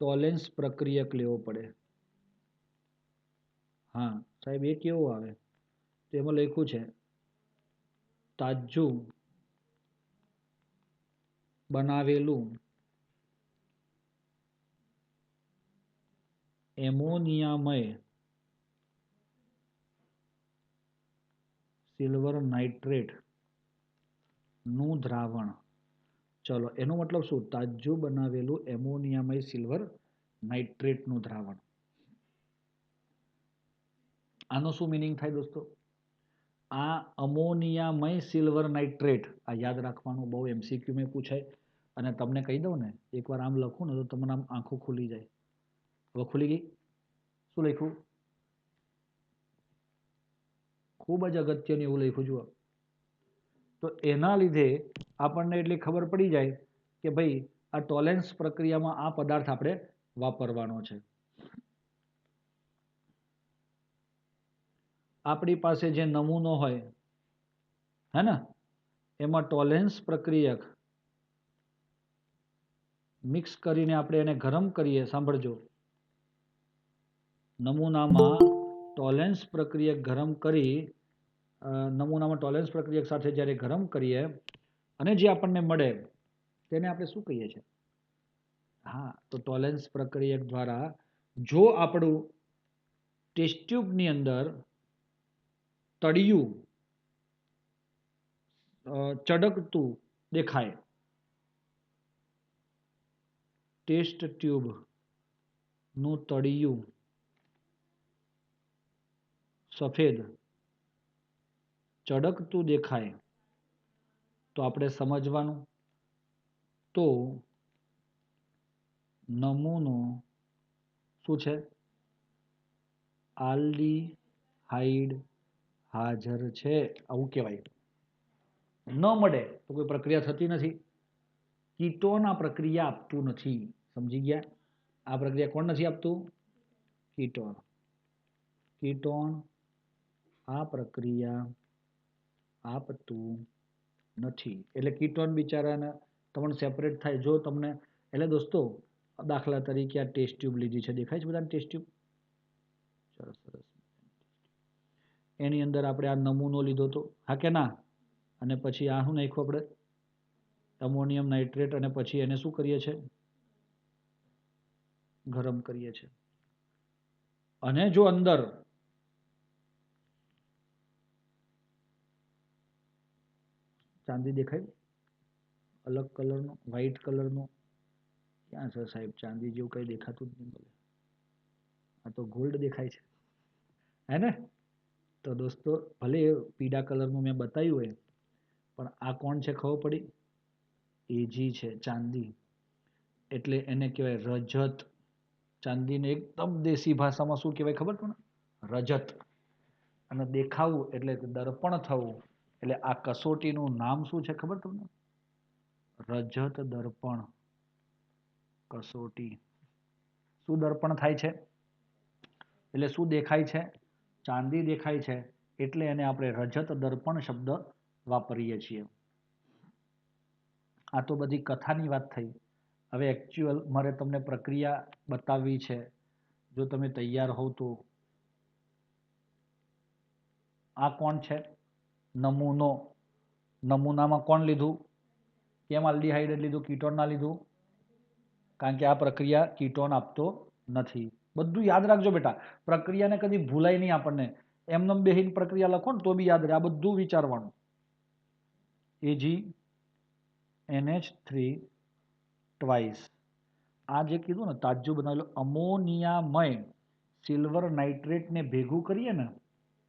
[SPEAKER 1] ટોલેન્સ પ્રક્રિયક લેવો પડે. હા સાહેબ, એ કેવું આવે? તો એમાં લખ્યું છે તાજું બનાવેલું એમોનિયામય સિલ્વર નાઇટ્રેટ નું દ્રાવણ. ચલો, એનો મતલબ શું? તાજું બનાવેલું એમોનિયામય સિલ્વર નાઇટ્રેટ નું દ્રાવણ. આનો શું મિનિંગ થાય દોસ્તો? આ અમોનિયામય સિલ્વર નાઇટ્રેટ, આ યાદ રાખવાનું, બહુ MCQ માં પૂછાય. અને તમને કહી દઉં ને, એકવાર આમ લખું ને તો તમને આમ આંખો ખુલી જાય. હવે ખુલી ગઈ? શું લખ્યું? ખૂબ જ અગત્યનું એવું લખ્યું જુઓ. તો એના લીધે આપણને એટલી ખબર પડી જાય કે ભાઈ આ ટોલેન્સ પ્રક્રિયામાં આ પદાર્થ આપણે વાપરવાનો છે. આપણી પાસે જે નમૂનો હોય હે ને, એમાં ટોલેન્સ પ્રક્રિયક મિક્સ કરીને આપણે એને ગરમ કરીએ. સાંભળજો, નમૂનામાં ટોલેન્સ પ્રક્રિયક ગરમ કરી, નમૂનામાં ટોલેન્સ પ્રક્રિયક સાથે જ્યારે ગરમ કરીએ અને જે આપણને મળે તેને આપણે શું કહીએ છીએ? હા, તો ટોલેન્સ પ્રક્રિયક દ્વારા જો આપણું ટેસ્ટ ટ્યુબની અંદર તળિયું ચડકતું દેખાય, ટેસ્ટ ટ્યુબ નું તળિયું સફેદ ચળકતું દેખાય તો આપણે સમજવાનું તો નમૂનો શું છે? આલ્ડીહાઇડ હાજર છે આવું કહેવાય. ન મળે તો કોઈ પ્રક્રિયા થતી નથી. કીટોન આ પ્રક્રિયા આપતું નથી. સમજી ગયા? આ પ્રક્રિયા કોણ નથી આપતું? કીટોન. કીટોન આ પ્રક્રિયા આપતું નથી. એટલે કીટોન બિચારાને તમને સેપરેટ થાય. જો તમને એટલે દોસ્તો દાખલા તરીકે આ ટેસ્ટ ટ્યુબ લીધી છે, દેખાય છે બધાને ટેસ્ટ ટ્યુબ? સરસ સરસ. એની અંદર આપણે આ નમૂનો લીધો હતો, હા કે ના? અને પછી આ શું નાખ્યું આપણે? Ammonium nitrate. અને પછી એને શું કરીએ છીએ? ગરમ કરીએ છીએ. અને જો અંદર ચાંદી દેખાય અલગ કલરનો, વ્હાઈટ કલરનો? ક્યાં છે સાહેબ? ચાંદી જેવું કઈ દેખાતું જ નહીં. આ તો ગોલ્ડ દેખાય છે, હે ને? તો દોસ્તો ભલે પીળા કલરનું મેં બતાવ્યું હોય, પણ આ કોણ છે ખબર પડી? એજી છે, ચાંદી. એટલે એને કહેવાય રજત. ચાંદીને એકદમ દેશી ભાષામાં શું કહેવાય ખબર તમને? રજત. અને દેખાવું એટલે દર્પણ થવું. એટલે આ કસોટીનું નામ શું છે ખબર તમને? રજત દર્પણ કસોટી. શું દર્પણ થાય છે? એટલે શું દેખાય છે? ચાંદી દેખાય છે. એટલે એને આપણે રજત દર્પણ શબ્દ વાપરીએ છીએ. આ તો બધી કથાની વાત થઈ. હવે એકચ્યુઅલ મારે તમને પ્રક્રિયા બતાવવી છે. જો તમે તૈયાર હોવ તો. આ કોણ છે? નમૂનો. નમૂનામાં કોણ લીધું? કેમ આલ્ડીહાઇડ લીધું, કીટોન ના લીધું? કારણ કે આ પ્રક્રિયા કીટોન આપતો નથી. બધું યાદ રાખજો બેટા. પ્રક્રિયાને કદી ભૂલાય નહીં આપણને. એમને બેહીન પ્રક્રિયા લખો ને તો બી યાદ રહે. આ બધું વિચારવાનું. AgNH3 twice. આ જે કીધું ને તાજું બનાવેલું અમોનિયામય સિલ્વર નાઇટ્રેટને ભેગું કરીએ ને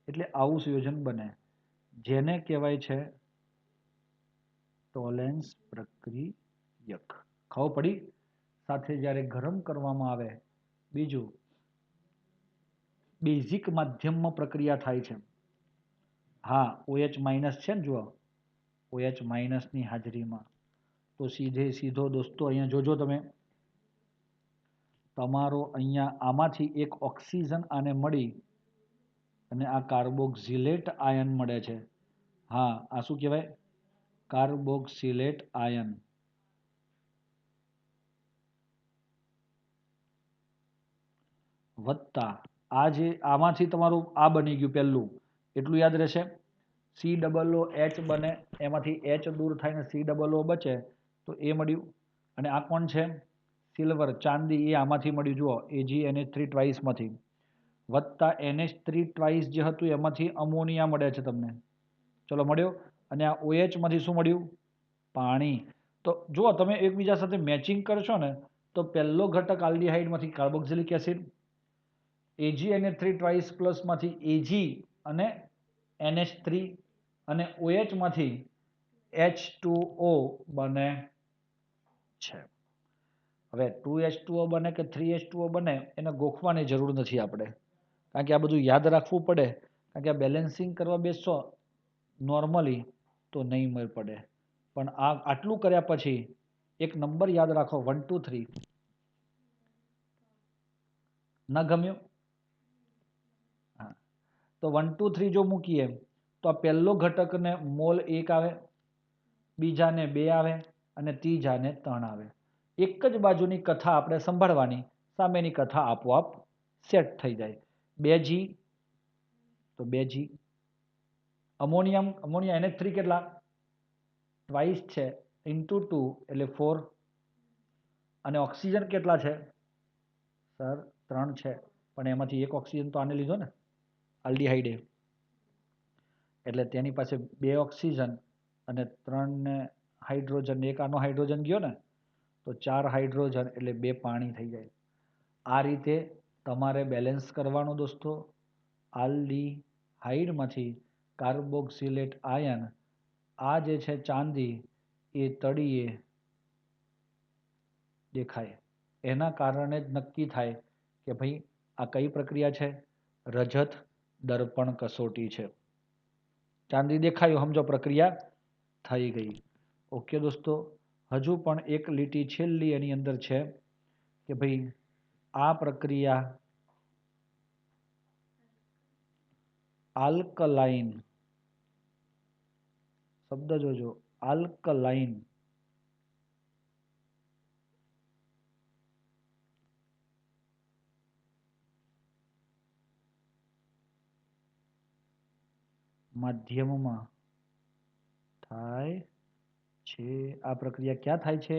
[SPEAKER 1] એટલે આવું સંયોજન બને, જેને કહેવાય છે ટોલેન્સ પ્રક્રિયક. ખબર પડી? સાથે જ્યારે ગરમ કરવામાં આવે. બીજું બેઝિક માધ્યમમાં પ્રક્રિયા થાય છે. હા, OH માઇનસ છે ને, જુઓ OH માઇનસની હાજરીમાં. તો સીધો દોસ્તો અહીંયા જોજો તમે. તમારો અહીંયા આમાંથી એક ઓક્સિજન આને મળી અને આ કાર્બોક્સિલેટ આયન મળે છે. હા, આ શું કહેવાય? Carboxylate ion. વત્તા આ જે આમાંથી તમારું આ બની ગયું પહેલું, એટલું યાદ રહેશે. COOH બને, એમાંથી H દૂર થાય ને COO બચે તો એ મળ્યું. અને આ કોણ છે? સિલ્વર, ચાંદી. એ આમાંથી મળ્યું, જુઓ AgNH3 ટ્વાઇસમાંથી. વત્તા NH3 ટ્વાઇસ જે હતું એમાંથી અમોનિયા મળે છે તમને. ચલો મળ્યો. અને આ OH માંથી શું મળ્યું? પાણી. તો જુઓ તમે એકબીજા સાથે મેચિંગ કરશો ને તો પહેલો ઘટક આલ્ડીહાઇડમાંથી કાર્બોક્સિલિક એસિડ, AgNH3 ટ્વાઇસ પ્લસમાંથી Ag અને NH3 અને OH માંથી H2O બને છે. હવે 2H2O બને કે 3H2O બને એને ગોખવાની જરૂર નથી આપણે, કારણ કે આ બધું યાદ રાખવું પડે. કારણ કે આ બેલેન્સિંગ કરવા બેસશો નોર્મલી તો નહીં મેળ પડે. પણ આ આટલું કર્યા પછી એક નંબર યાદ રાખો, 1 2 3. ન ગમ્યું? હા, તો 1 2 3 જો મૂકીએ તો આ પહેલો ઘટકને મોલ 1 આવે, બીજાને 2 આવે અને ત્રીજાને 3 આવે. એક જ બાજુની કથા આપણે સંભાળવાની, સામેની કથા આપોઆપ સેટ થઈ જાય. 2G તો 2G. અમોનિયા NH3 કેટલા? ટ્વાઇસ છે, ઇન્ટુ 2 એટલે 4. અને ઓક્સિજન કેટલા છે? સર 3 છે, પણ એમાંથી એક ઓક્સિજન તો આને લીધો ને આલ્ડીહાઇડે. એટલે તેની પાસે 2 ઓક્સિજન અને 3 હાઇડ્રોજન. એક આનો હાઇડ્રોજન ગયો ને તો 4 હાઇડ્રોજન એટલે 2 પાણી થઈ જાય. આ રીતે તમારે બેલેન્સ કરવાનું દોસ્તો. આલ્ડીહાઇડમાંથી કાર્બોક્સિલેટ આયન આ જે છે ચાંદી એ તળિયે દેખાય. એના કારણે જ નક્કી થાય કે ભાઈ આ કઈ પ્રક્રિયા છે, રજત દર્પણ કસોટી છે. ચાંદી દેખાયું સમજો પ્રક્રિયા થઈ ગઈ. ઓકે દોસ્તો, હજુ પણ એક લીટી છેલ્લી એની અંદર છે કે ભાઈ આ પ્રક્રિયા આલ્કલાઇન, શબ્દ જોજો, આલ્કલાઇન માધ્યમમાં થાય છે. આ પ્રક્રિયા ક્યાં થાય છે?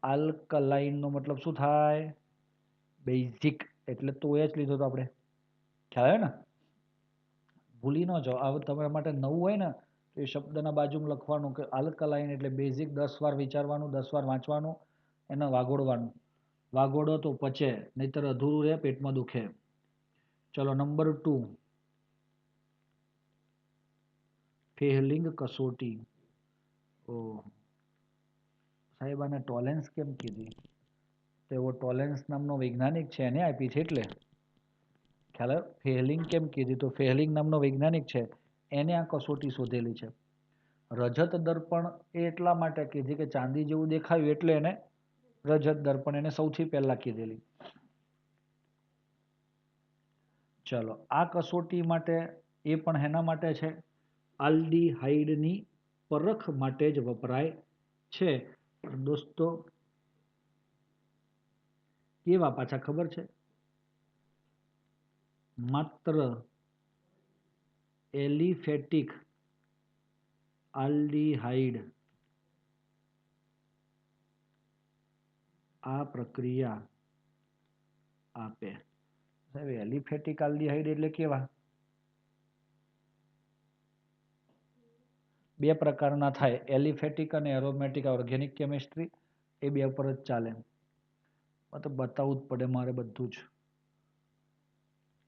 [SPEAKER 1] આલ્કલાઇન નો મતલબ શું થાય? બેઝિક, એટલે તો એ જ લીધો તો આપણે, ખ્યાલ આવ્યો ને? ભૂલી ન જાઓ. આ તમારા માટે નવું હોય ને તો એ શબ્દના બાજુમાં લખવાનું કે આલ્કલાઇન એટલે બેઝિક. 10 વાર વિચારવાનું, 10 વાર વાંચવાનું, એને વાગોડવાનું. વાગોડો તો પચે, નહીતર અધૂરું રહે, પેટમાં દુખે. ચલો નંબર 2, ફેહલિંગ કસોટી. ઓહ સાહેબ, આને ટોલેન્સ કેમ કીધી? તો એવો ટોલેન્સ નામનો વૈજ્ઞાનિક છે, એને આપી છે એટલે ખ્યાલ આવ્યો. ફેહલિંગ કેમ કીધી? તો ફેહલિંગ નામનો વૈજ્ઞાનિક છે, એને આ કસોટી શોધેલી છે. રજત દર્પણ એ એટલા માટે કીધી કે ચાંદી જેવું દેખાયું એટલે એને રજત દર્પણ એને સૌથી પહેલા કીધેલી. ચલો, આ કસોટી માટે એ પણ હેના માટે છે? આલ્ડીહાઇડની પરખ માટે જ વપરાય છે. દોસ્તો કેવા પાછા ખબર છે? માત્ર એલિફેટિક આલ્ડીહાઇડ આ પ્રક્રિયા આપે. સાહેબ, એલિફેટિક આલ્ડીહાઇડ એટલે કેવા? બે પ્રકારના થાય, એલિફેટિક અને એરોમેટિક. ઓર્ગેનિક કેમિસ્ટ્રી એ બે પર જ ચાલે. તો બતાવવું જ પડે મારે બધું જ.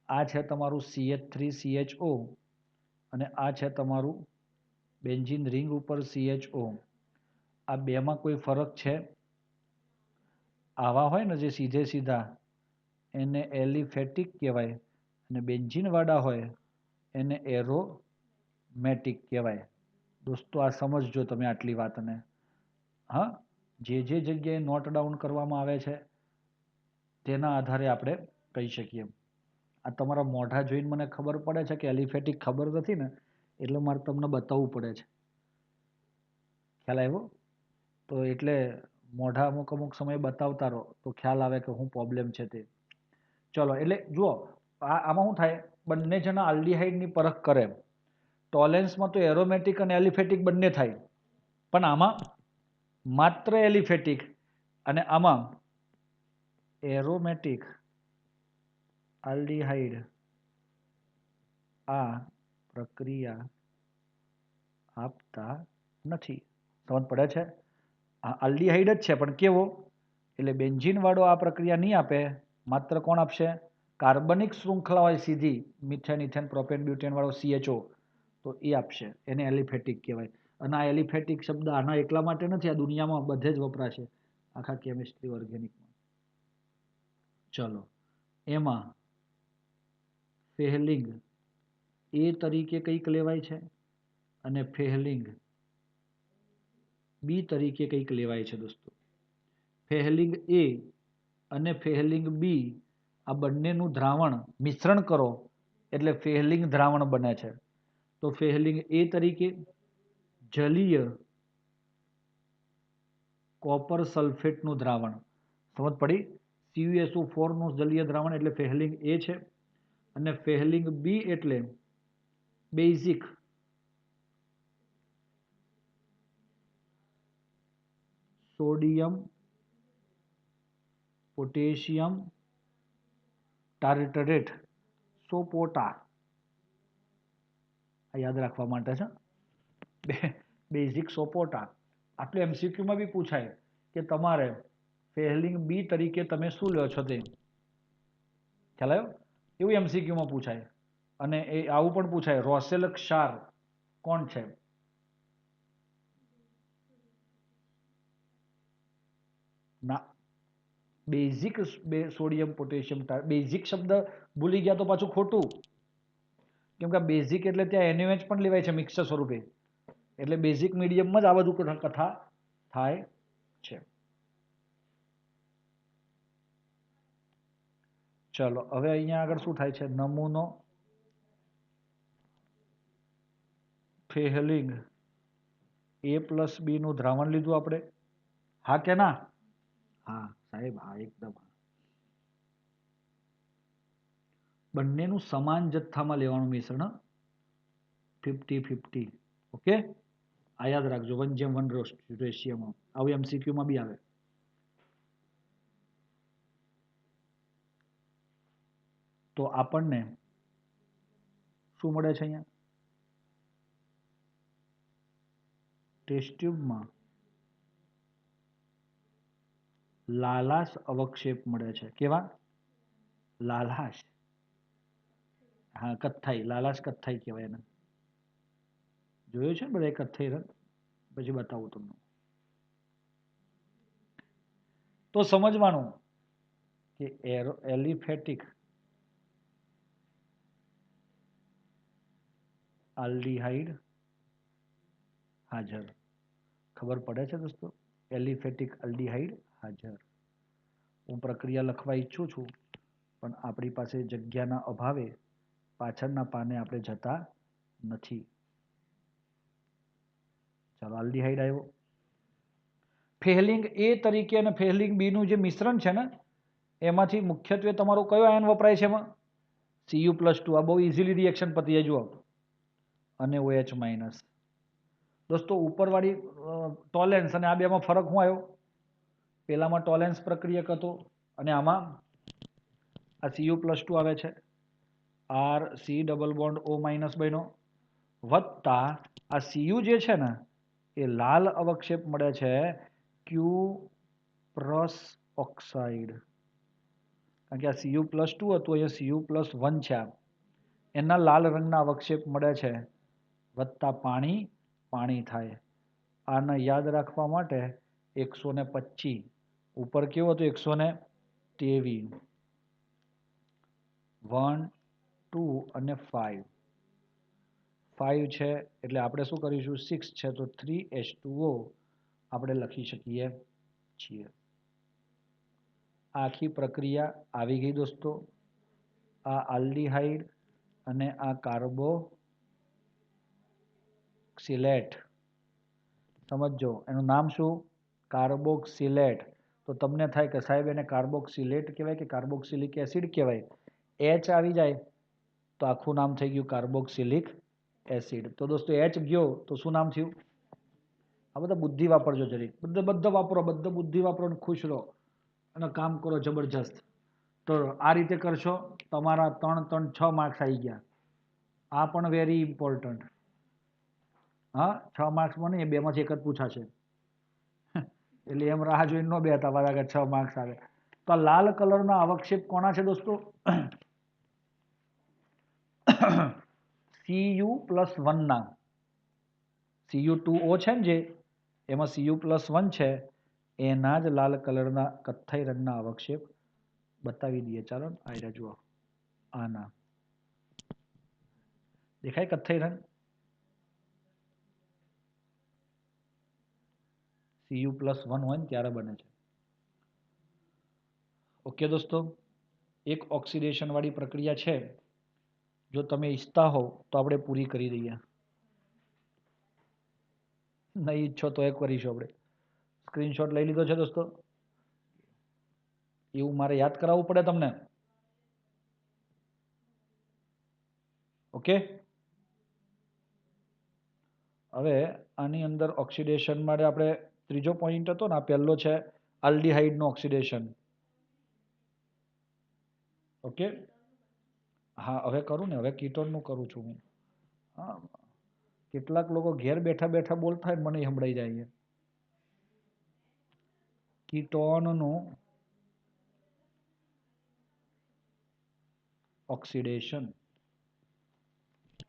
[SPEAKER 1] આ છે તમારું CH3CHO અને આ છે તમારું બેન્ઝીન રિંગ ઉપર CHO. આ બેમાં કોઈ ફરક છે? આવા હોય ને જે સીધે સીધા, એને એલિફેટિક કહેવાય, અને બેન્ઝીન વાળા હોય એને એરોમેટિક કહેવાય. દોસ્તો આ સમજજો તમે આટલી વાતને. હા, જે જગ્યાએ નોટ ડાઉન કરવામાં આવે છે તેના આધારે આપણે કહી શકીએ. આ તમારા મોઢા જોઈને મને ખબર પડે છે કે એલિફેટિક ખબર નથી ને, એટલે મારે તમને બતાવવું પડે છે. ખ્યાલ આવ્યો? તો એટલે મોઢા અમુક સમય બતાવતા રહો તો ખ્યાલ આવે કે શું પ્રોબ્લેમ છે તે. ચલો, એટલે જુઓ, આમાં શું થાય? બંને જણા આલ્ડીહાઇડની પરખ કરે. ટોલેન્સમાં તો એરોમેટિક અને એલિફેટિક બંને થાય, પણ આમાં માત્ર એલિફેટિક અને આમાં એરોમેટિક આલ્ડીહાઇડ આ પ્રક્રિયા આપતા નથી. સમજ પડે છે? આલ્ડીહાઇડ જ છે પણ કેવો? એટલે બેન્ઝીન વાળો આ પ્રક્રિયા નહીં આપે, માત્ર કોણ આપશે? કાર્બનિક શૃંખલા હોય સીધી, મિથેન ઇથેન પ્રોપેન બ્યુટેન વાળો CHO, તો એ આપશે. એને એલિફેટિક કહેવાય. અને આ એલિફેટિક શબ્દ આના એટલા માટે નથી, આ દુનિયામાં બધે જ વપરાશે, આખા કેમિસ્ટ્રી ઓર્ગેનિકમાં. ચલો, એમાં ફેહલિંગ એ તરીકે કંઈક લેવાય છે અને ફેહલિંગ બી તરીકે કંઈક લેવાય છે દોસ્તો. ફેહલિંગ એ અને ફેહલિંગ બી આ બંનેનું દ્રાવણ મિશ્રણ કરો એટલે ફેહલિંગ દ્રાવણ બને છે. તો ફેહલિંગ એ તરીકે જલીય કોપર સલ્ફેટનું દ્રાવણ. સમજ પડી? CuSO4 નું જલીય દ્રાવણ એટલે ફેહલિંગ એ છે, અને ફેહલિંગ બી એટલે બેઝિક સોડિયમ પોટેશિયમ ટાર્ટરેટ સોપોટા. આ યાદ રાખવા માટે છે, બેઝિક સોપોટા. આટલું MCQ માં બી પૂછાય કે તમારે ફેહલિંગ બી તરીકે તમે શું લ્યો છો તે. ખ્યાલ આવ્યો? એવું MCQ માં પૂછાય. અને એ આવું પણ પૂછાય, રોસેલ ક્ષાર કોણ છે? ના, બેઝિક સોડિયમ પોટેશિયમ બેઝિક શબ્દ ભૂલી ગયા તો પાછું ખોટું, કેમ કે બેઝિક એટલે ત્યાં NaOH પણ લેવાય છે મિક્સર સ્વરૂપે, એટલે બેઝિક મીડિયમમાં જ આ બધું કથા થાય છે. ચલો હવે અહીંયા આગળ શું થાય છે? નમૂનો ફેહલિંગ A+B નું દ્રાવણ લીધું આપણે, હા કે ના? હા સાહેબ, હા એકદમ. બંનેનું સમાન જથ્થામાં લેવાનું મિશ્રણ, 50-50. ઓકે, આ યાદ રાખજો, 1:1 રેશિયોમાં. આવું MCQ માં બી આવે. તો આપણને શું મળે છે અહીંયા? ટેસ્ટ ટ્યુબમાં લાલાશ અવક્ષેપ મળે છે. કેવા? લાલાશ. હા, કથ્થાઈ, લાલાશ કથ્થાઈ કહેવાય એને. જોયું છે ને બધા કથ્થાઈ રંગ? પછી બતાવું તમને. તો સમજવાનું કે એલિફેટિક આલ્ડીહાઇડ હાજર. ખબર પડે છે દોસ્તો? એલિફેટિક આલ્ડીહાઇડ હાજર. હું પ્રક્રિયા લખવા ઈચ્છું છું, પણ આપણી પાસે જગ્યાના અભાવે પાછળના પાને આપણે જતા નથી. ચાલો, આલ્ડીહાઇડ આવ્યો. ફેહલિંગ A તરીકે અને ફેહલિંગ B નું જે મિશ્રણ છે ને, એમાંથી મુખ્યત્વે તમારો કયો આયન વપરાય છે એમાં? Cu+2. આ બહુ ઇઝીલી રિએક્શન પતી જાય. જુઓ, અને OH-. દોસ્તો ઉપરવાળી ટોલેન્સ અને આ બેમાં ફરક શું આવ્યો? પેલામાં ટોલેન્સ પ્રક્રિયક હતો અને આમાં આ Cu+2 આવે છે, RC ડબલ બોન્ડ O- બન્યો, વત્તા આ Cu જે છે ને એ લાલ અવક્ષેપ મળે છે Q+ ઓક્સાઇડ, કારણ કે આ Cu+2 હતું, અહીંયા Cu+1 છે. એના લાલ રંગના અવક્ષેપ મળે છે, વત્તા પાણી પાણી થાય. આને યાદ રાખવા માટે 125 ઉપર કેવું હતું? 123. 1, 2 અને 5. 5 છે એટલે આપણે શું કરીશું? 6 છે તો 3H2O આપણે લખી શકીએ છીએ. આખી પ્રક્રિયા આવી ગઈ દોસ્તો. આ આલ્ડીહાઇડ અને આ કાર્બોક્સિલેટ, સમજો એનું નામ શું? કાર્બોક્સિલેટ. તો તમને થાય કે સાહેબ એને કાર્બોક્સિલેટ કહેવાય કે કાર્બોક્સિલિક એસિડ કહેવાય? H આવી જાય તો આખું નામ થઈ ગયું કાર્બોક્સિલિક એસિડ. તો દોસ્તો H ગયો તો શું નામ થયું? આ બધા બુદ્ધિ વાપરજો જરીક, બધા વાપરો, બધા બુદ્ધિ વાપરો ને ખુશ રહો અને કામ કરો જબરજસ્ત. તો આ રીતે કરશો, તમારા 3, 6 માર્ક્સ આવી ગયા. આ પણ વેરી ઇમ્પોર્ટન્ટ. હા, 6 માર્ક્સમાં નહીં, 2માંથી એક જ પૂછાશે. એટલે એમ રાહ જોઈને ન બેતા મારા આગળ 6 માર્ક્સ આવે. તો આ લાલ કલરના અવક્ષેપ કોના છે દોસ્તો? Cu+1 ના. Cu2O છે ને જે, એમાં Cu+1 છે, એના જ લાલ કલરના કથ્થાઈ રંગના અવક્ષેપ બતાવી દઈએ. ચાલો, આયરા જુઓ, આના દેખાય કથ્થાઈ રંગ? Cu+1 હોય ને ત્યારે બને છે. ઓકે દોસ્તો, એક ઓક્સિડેશન વાળી પ્રક્રિયા છે, જો તમે ઈચ્છતા હો તો આપણે પૂરી કરી દઈએ. નહીં ઈચ્છો તો એક કરીશું આપણે. સ્ક્રીનશોટ લઈ લીધો છે દોસ્તો? એવું મારે યાદ કરાવવું પડે તમને? ઓકે, હવે આની અંદર ઓક્સિડેશન માટે આપણે ત્રીજો પોઈન્ટ હતો ને, આ પહેલો છે આલ્ડીહાઇડનું ઓક્સિડેશન. ઓકે, હા હવે કરું ને, હવે કીટોનનું કરું છું હું. હા, કેટલાક લોકો ઘેર બેઠા બેઠા બોલતા હોય, મને સંભળાઈ જાય. કીટોનનું ઓક્સિડેશન.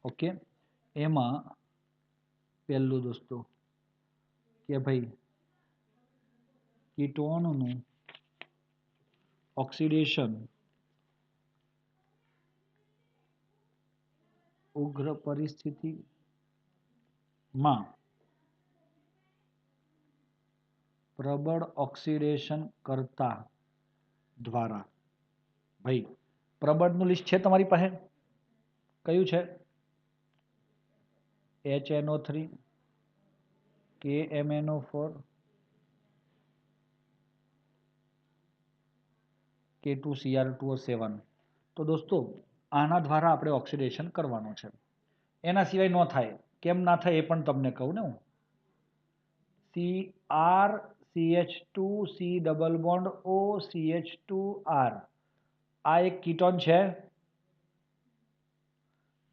[SPEAKER 1] ઓકે, એમાં પહેલું દોસ્તો કે ભાઈ કીટોનનું ઓક્સિડેશન ઉગ્ર પરિસ્થિતિમાં પ્રબળ ઓક્સિડેશન કરતા દ્વારા, ભાઈ પ્રબળનું લિસ્ટ છે તમારી પાસે? કયું છે? HNO3, KMNO4, K2Cr2O7. તો દોસ્તો આના દ્વારા આપણે ઓક્સિડેશન કરવાનું છે. એના સિવાય ન થાય. કેમ ના થાય એ પણ તમને કહું ને હું. CrCH2C ડબલ બોન્ડ OCH2R આ એક કીટોન છે.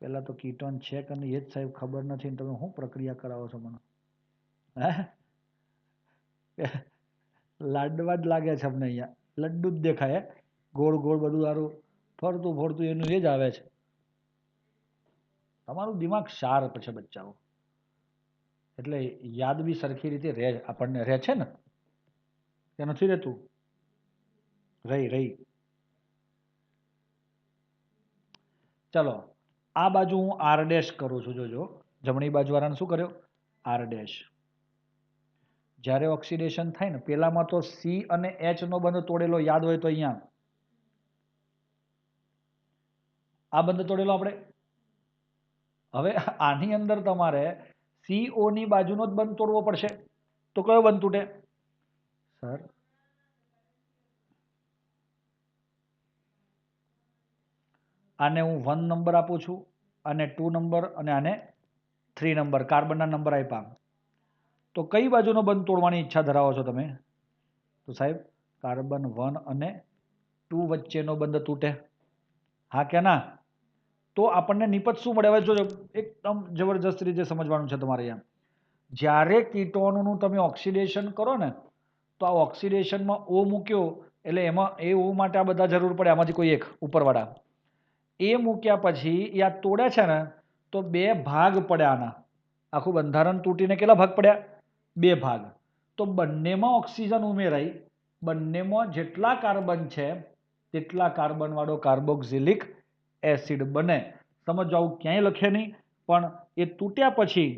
[SPEAKER 1] પેલા તો કીટોન છે કે નહીં એ જ સાહેબ ખબર નથી ને તમે શું પ્રક્રિયા કરાવો છો મને? હે લાડવા જ લાગે છે અમને અહીંયા. લડ્ડુ જ દેખાય. ગોળ ગોળ બધું સારું ફરતું ફરતું એનું એ જ આવે છે. તમારું દિમાગ શાર્પ છે બચ્ચાઓ, એટલે યાદ બી સરખી રીતે રહે આપણને રહે છે ને કે નથી રહેતું? રહી ચલો આ બાજુ હું આર ડેશ કરું છું. જોજો જમણી બાજુ વાળાને શું કર્યો? Are dash. જ્યારે ઓક્સિડેશન થાય ને પેલામાં તો સી અને એચ નો બંધ તોડેલો યાદ હોય તો અહીંયા આ બંધ તોડેલો આપણે. હવે આની અંદર તમારે CO ની બાજુનો જ બંધ તોડવો પડશે. તો કયો બંધ તૂટે સર? આને હું 1 નંબર આપું છું, આને 2 નંબર અને આને 3 નંબર કાર્બનના નંબર આપ્યા. તો કઈ બાજુનો બંધ તોડવાની ઈચ્છા ધરાવો છો તમે? તો સાહેબ કાર્બન 1 અને 2 વચ્ચેનો બંધ તૂટે. હા કે ના? તો આપણને નિપજ શું મળે? હવે જોજો એકદમ જબરજસ્ત રીતે સમજવાનું છે તમારે. અહીંયા જ્યારે કીટોનનું તમે ઓક્સિડેશન કરો ને તો આ ઓક્સિડેશનમાં O મૂક્યો એટલે એમાં એ O માટે આ બધા જરૂર પડે. આમાંથી કોઈ એક ઉપરવાળા એ મૂક્યા પછી એ આ તોડે છે ને તો બે ભાગ પડ્યા. આના આખું બંધારણ તૂટીને કેટલા ભાગ પડ્યા? બે ભાગ. તો બંનેમાં ઓક્સિજન ઉમેરાઈ, બંનેમાં જેટલા કાર્બન છે તેટલા કાર્બન વાળો કાર્બોક્સિલિક એસિડ બને. સમજો આવું ક્યાંય લખે નહીં, પણ એ તૂટ્યા પછી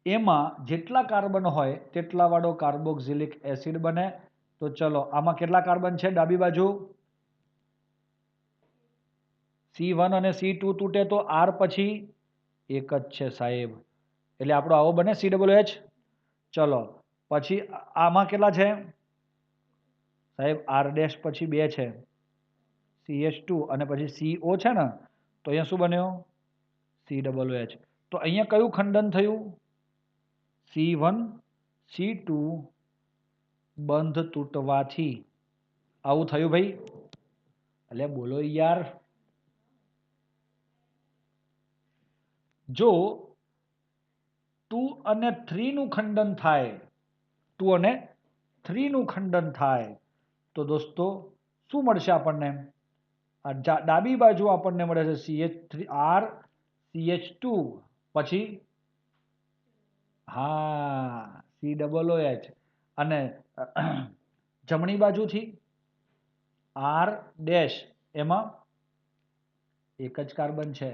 [SPEAKER 1] એમાં જેટલા કાર્બન હોય તેટલા વાળો કાર્બોક્સિલિક એસિડ બને. તો ચલો આમાં કેટલા કાર્બન છે ડાબી બાજુ? C1 અને C2 તૂટે તો R પછી એક જ છે સાહેબ, એટલે આપણો આવો બને COOH. ચલો પછી આમાં કેટલા છે સાહેબ? R ડેશ પછી 2 છે, CH2 અને પછી CO છે ને, તો અહીંયા શું બન્યો? COOH. તો અહીંયા કયું ખંડન થયું? C1 C2 બંધ તૂટવાથી આવું થયું ભાઈ. એટલે બોલો યાર. જો 2 અને 3 નું ખંડન થાય, 2 અને 3 નું ખંડન થાય તો દોસ્તો શું મળશે આપણને? ડાબી બાજુ આપણને મળે છે CH3R CH2 પછી હા COOH અને જમણી બાજુથી R ડેશ એમાં એક જ કાર્બન છે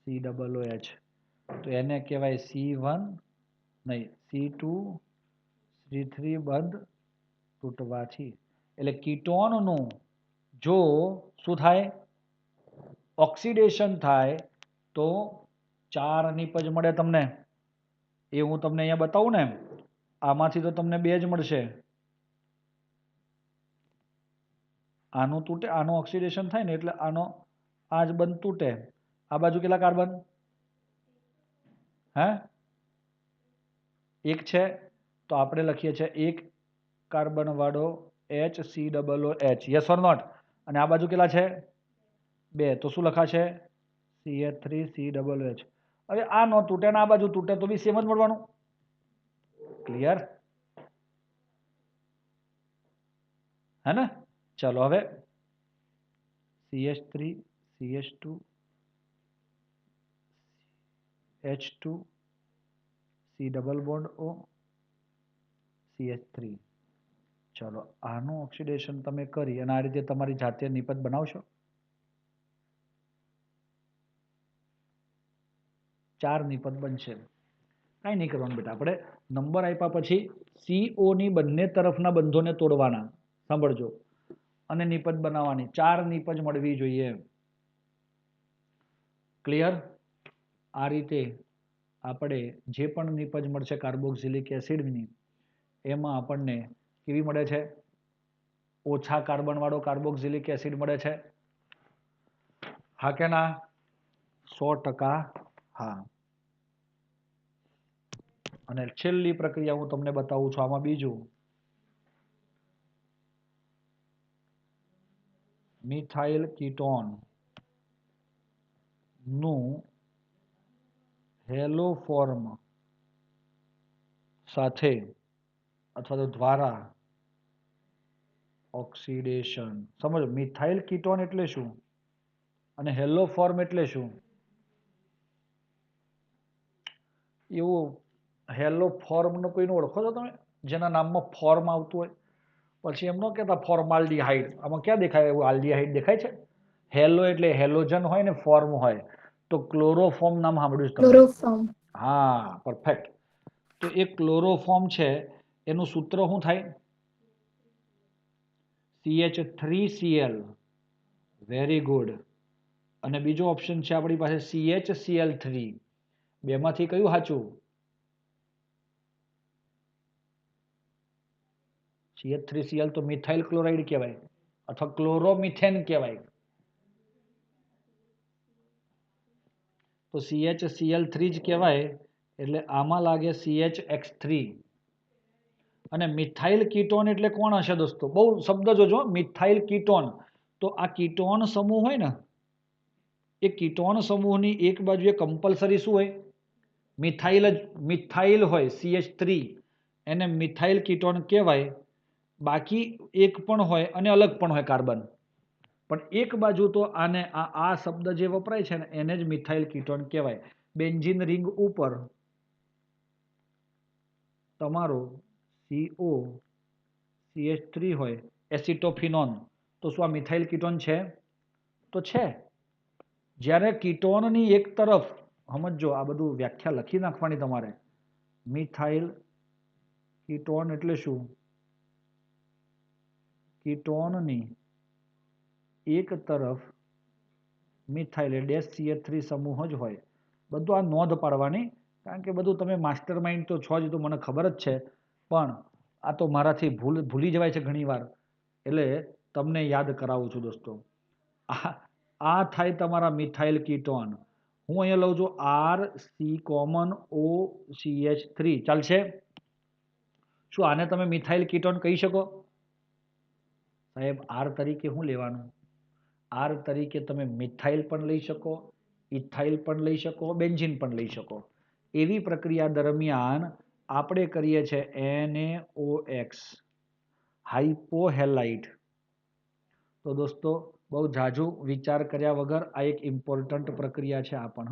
[SPEAKER 1] COOH. તો એને કહેવાય C1 નહીં C2 C3 બંધ તૂટવાથી. એટલે કીટોનનું જો શું થાય? ઓક્સિડેશન થાય તો 4 નિપજ મળે તમને. એ હું તમને અહીંયા બતાવું ને, આમાંથી તો તમને 2 જ મળશે. આનું તૂટે, આનું ઓક્સિડેશન થાય ને એટલે આનો આ જ બંધ તૂટે. આ બાજુ કેટલા કાર્બન? હે? એક છે. તો આપણે લખીએ છીએ એક કાર્બન વાળો HCOOH. Yes or not? અને આ બાજુ કેટલા છે? 2. તો શું લખાશે? CH3COOH. હવે આ નો તૂટે ને આ બાજુ તૂટે તો બી સેમ જ મળવાનું. ક્લિયર? હે ને? ચલો હવે CH3 CH2 H2 C double bond O CH3. ચલો આનું ઓક્સિડેશન તમે કરી અને આ રીતે તમારી જાતે નિપજ બનાવશો. 4 નિપજ બનશે. કાંઈ નહીં કરવાનું બેટા, આપણે નંબર આપ્યા પછી CO ની બંને તરફના બંધોને તોડવાના. સાંભળજો. અને નિપજ બનાવવાની. 4 નિપજ મળવી જોઈએ. ક્લિયર? આ રીતે આપણે જે પણ નિપજ મળશે કાર્બોક્સિલિક એસિડની, એમાં આપણને કેવી મળે છે? ઓછા કાર્બન વાળો કાર્બોક્સિલિક એસિડ મળે છે. હા કે ના? 100% હા. અને છેલ્લી પ્રક્રિયા હું તમને બતાવું છું આમાં બીજું. મિથાઇલ કીટોન નું હેલો ફોર્મ સાથે અથવા તો દ્વારા ઓક્સિડેશન. સમજો મિથાઇલ કીટોન એટલે શું અને હેલો ફોર્મ એટલે શું? એવું હેલો ફોર્મનો કોઈને ઓળખો છો તમે જેના નામમાં ફોર્મ આવતું હોય? પછી એમ ન કહેતા ફોર્માલ્ડીહાઇડ. આમાં ક્યાં દેખાય એવું આલ્ડીહાઇડ દેખાય છે? હેલો એટલે હેલોજન હોય ને ફોર્મ હોય. તો ક્લોરોફોર્મ નામ સાંભળ્યું છે તમે?
[SPEAKER 2] ક્લોરોફોર્મ.
[SPEAKER 1] હા, પરફેક્ટ. તો એ ક્લોરોફોર્મ છે એનું સૂત્ર શું થાય? CH3Cl. Very good. અને બીજો ઓપ્શન છે આપણી પાસે CHCl3. બેમાંથી કયું સાચું? CH3Cl તો મિથાઇલ ક્લોરાઇડ કહેવાય અથવા ક્લોરોમિથેન કહેવાય. તો CHCl3 જ કહેવાય. એટલે આમાં લાગે CHX3. અને મિથાઇલ કીટોન એટલે કોણ હશે દોસ્તો? બહુ શબ્દ જોજો. Methyl ketone. તો આ કીટોન સમૂહ હોય ને, એ કીટોન સમૂહની એક બાજુએ કમ્પલસરી શું હોય? મિથાઇલ હોય CH3. એને મિથાઇલ કીટોન કહેવાય. બાકી એક પણ હોય અને અલગ પણ હોય કાર્બન. પણ એક બાજુ તો આને આ શબ્દ જે વપરાય છે ને એને જ મિથાઇલ કીટોન કહેવાય. બેન્ઝીન રિંગ ઉપર તમારો CO CH3 હોય એસિટોફિનોન, તો શું આ મિથાઇલ કીટોન છે? તો છે. જ્યારે કીટોનની એક તરફ સમજો, આ બધું વ્યાખ્યા લખી નાખવાની તમારે. મિથાઇલ કીટોન એટલે શું? કીટોનની એક તરફ મિથાઇલ CH3 સમૂહ જ હોય. બધું આ નોંધ પાડવાની, કારણ કે બધું તમે માસ્ટર માઇન્ડ તો છો જ, તો મને ખબર જ છે. પણ આ તો મારાથી ભૂલી જવાય છે ઘણીવાર, એટલે તમને યાદ કરાવું છું દોસ્તો. આ થાય તમારા મિથાઇલ કીટોન. હું અહીંયા લઉં છું RC કોમન OCH3. ચાલશે? શું આને તમે મિથાઇલ કીટોન કહી શકો? સાહેબ R તરીકે શું લેવાનું? R તરીકે તમે મિથાઇલ પણ લઈ શકો, ઇથાઇલ પણ લઈ શકો, બેન્ઝીન પણ લઈ શકો. એવી પ્રક્રિયા દરમિયાન આપણે કરીએ છીએ NaOX હાઇપોહેલાઇટ. તો દોસ્તો બહુ ઝાઝુ વિચાર કર્યા વગર આ એક ઇમ્પોર્ટન્ટ પ્રક્રિયા છે. આ પણ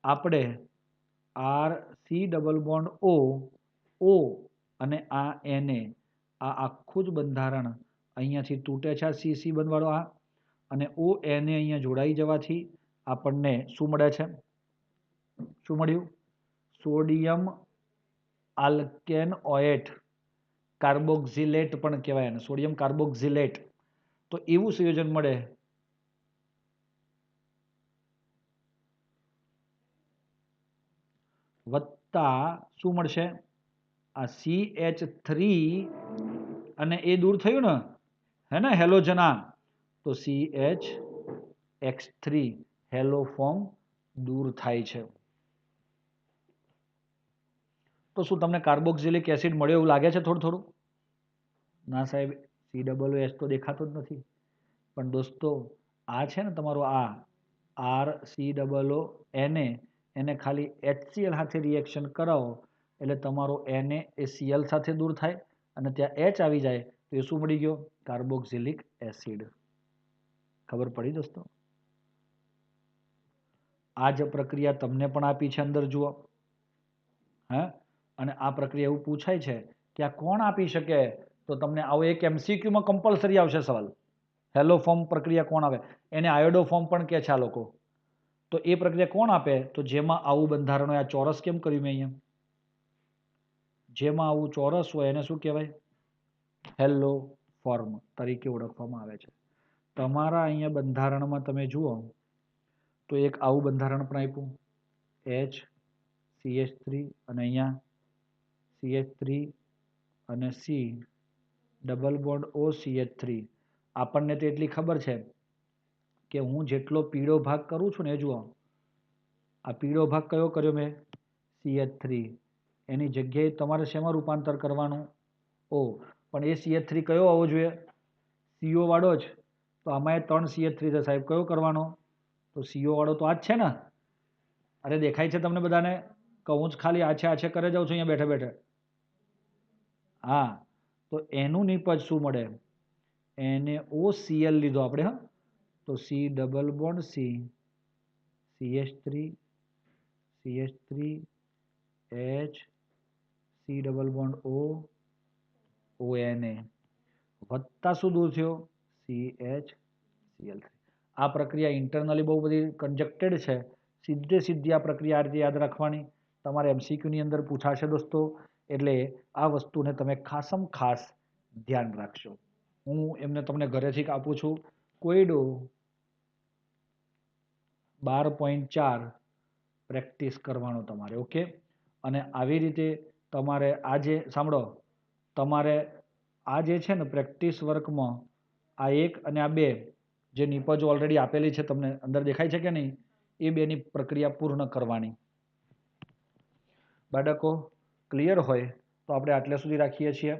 [SPEAKER 1] આપણે RC ડબલ બોન્ડ O અને આ Na, આ આખું જ બંધારણ અહીંયાથી તૂટે છે. આ CC બનવાળો આ અને ONA અહીંયા જોડાઈ જવાથી આપણને શું મળે છે? શું મળ્યું? Sodium alkane ઓએટ. કાર્બોક્સિલેટ પણ કહેવાય એને, સોડિયમ કાર્બોક્સિલેટ. તો એવું સંયોજન મળે. વત્તા શું મળશે? આ CH3 અને એ દૂર થયું ને, હે ને હેલોજના, તો CHX3 હેલો ફોર્મ દૂર થાય છે. તો શું તમને કાર્બોક્સિલિક એસિડ મળ્યો એવું લાગે છે થોડું થોડું? ના સાહેબ, COOH તો દેખાતો જ નથી. પણ દોસ્તો આ છે ને તમારો આ RCOO Na, એને ખાલી HCl સાથે રિએક્શન કરાવો એટલે તમારો Na એ Cl સાથે દૂર થાય અને ત્યાં H આવી જાય તો એ શું મળી ગયો? Carboxylic acid. ખબર પડી દોસ્તો? આ જ પ્રક્રિયા તમને પણ આપી છે અંદર જુઓ. હે અને આ પ્રક્રિયા એવું પૂછાય છે કે આ કોણ આપી શકે? તો તમને આવો એક એમસીક્યુમાં કમ્પલસરી આવશે સવાલ. હેલો ફોર્મ પ્રક્રિયા કોણ આવે? એને આયોડો ફોર્મ પણ કહે છે આ લોકો. તો એ પ્રક્રિયા કોણ આપે? તો જેમાં આવું બંધારણ હોય. આ ચોરસ કેમ કર્યું મેં અહીંયા? જેમાં આવું ચોરસ હોય એને શું કહેવાય? હેલો ફોર્મ તરીકે ઓળખવામાં આવે છે. તમારા અહીંયા બંધારણમાં તમે જુઓ તો એક આવું બંધારણ પણ આપ્યું HCH3 અને અહીંયા CH3 અને C ડબલ બોન્ડ OCH3. આપણને તો એટલી ખબર છે કે હું જેટલો પીળો ભાગ કરું છું ને જુઓ આ પીળો ભાગ કયો કર્યો મેં? CH3. એની જગ્યાએ તમારે શેમાં રૂપાંતર કરવાનું? O. પણ એ CH3 કયો આવવો જોઈએ? CO વાળો જ. તો આમાં 3 CH3 છે સાહેબ. કયો કરવાનો? તો CO વાળો તો આ જ છે ને? અરે દેખાય છે તમને બધાને? કહું જ ખાલી આ છે કરે જાઉં છું અહીંયા બેઠે બેઠે. હા તો એનું નિપજ શું મળે? NaOCl લીધો આપણે. હા તો C double bond C CH3 H C double bond O ONA વત્તા શું દૂર થયો? CHCl3. આ પ્રક્રિયા ઇન્ટરનલી બહુ બધી કન્જક્ટેડ છે. સીધી આ પ્રક્રિયા આ રીતે યાદ રાખવાની. તમારે એમસીક્યુની અંદર પૂછાશે દોસ્તો. એટલે આ વસ્તુને તમે ખાસમ ખાસ ધ્યાન રાખશો. હું એમને તમને ઘરેથી આપું છું. કોયડો 12.4 પ્રેક્ટિસ કરવાનો તમારે. ઓકે. અને આવી રીતે તમારે આજે સાંભળો તમારે આ જે છે ને પ્રેક્ટિસ વર્કમાં આ 1 અને આ 2 જે નિપજો ઓલરેડી આપેલી છે તમને અંદર દેખાય છે કે નહીં? એ બેની પ્રક્રિયા પૂર્ણ કરવાની. બાળકો ક્લિયર હોય તો આપણે આટલે સુધી રાખીએ છીએ.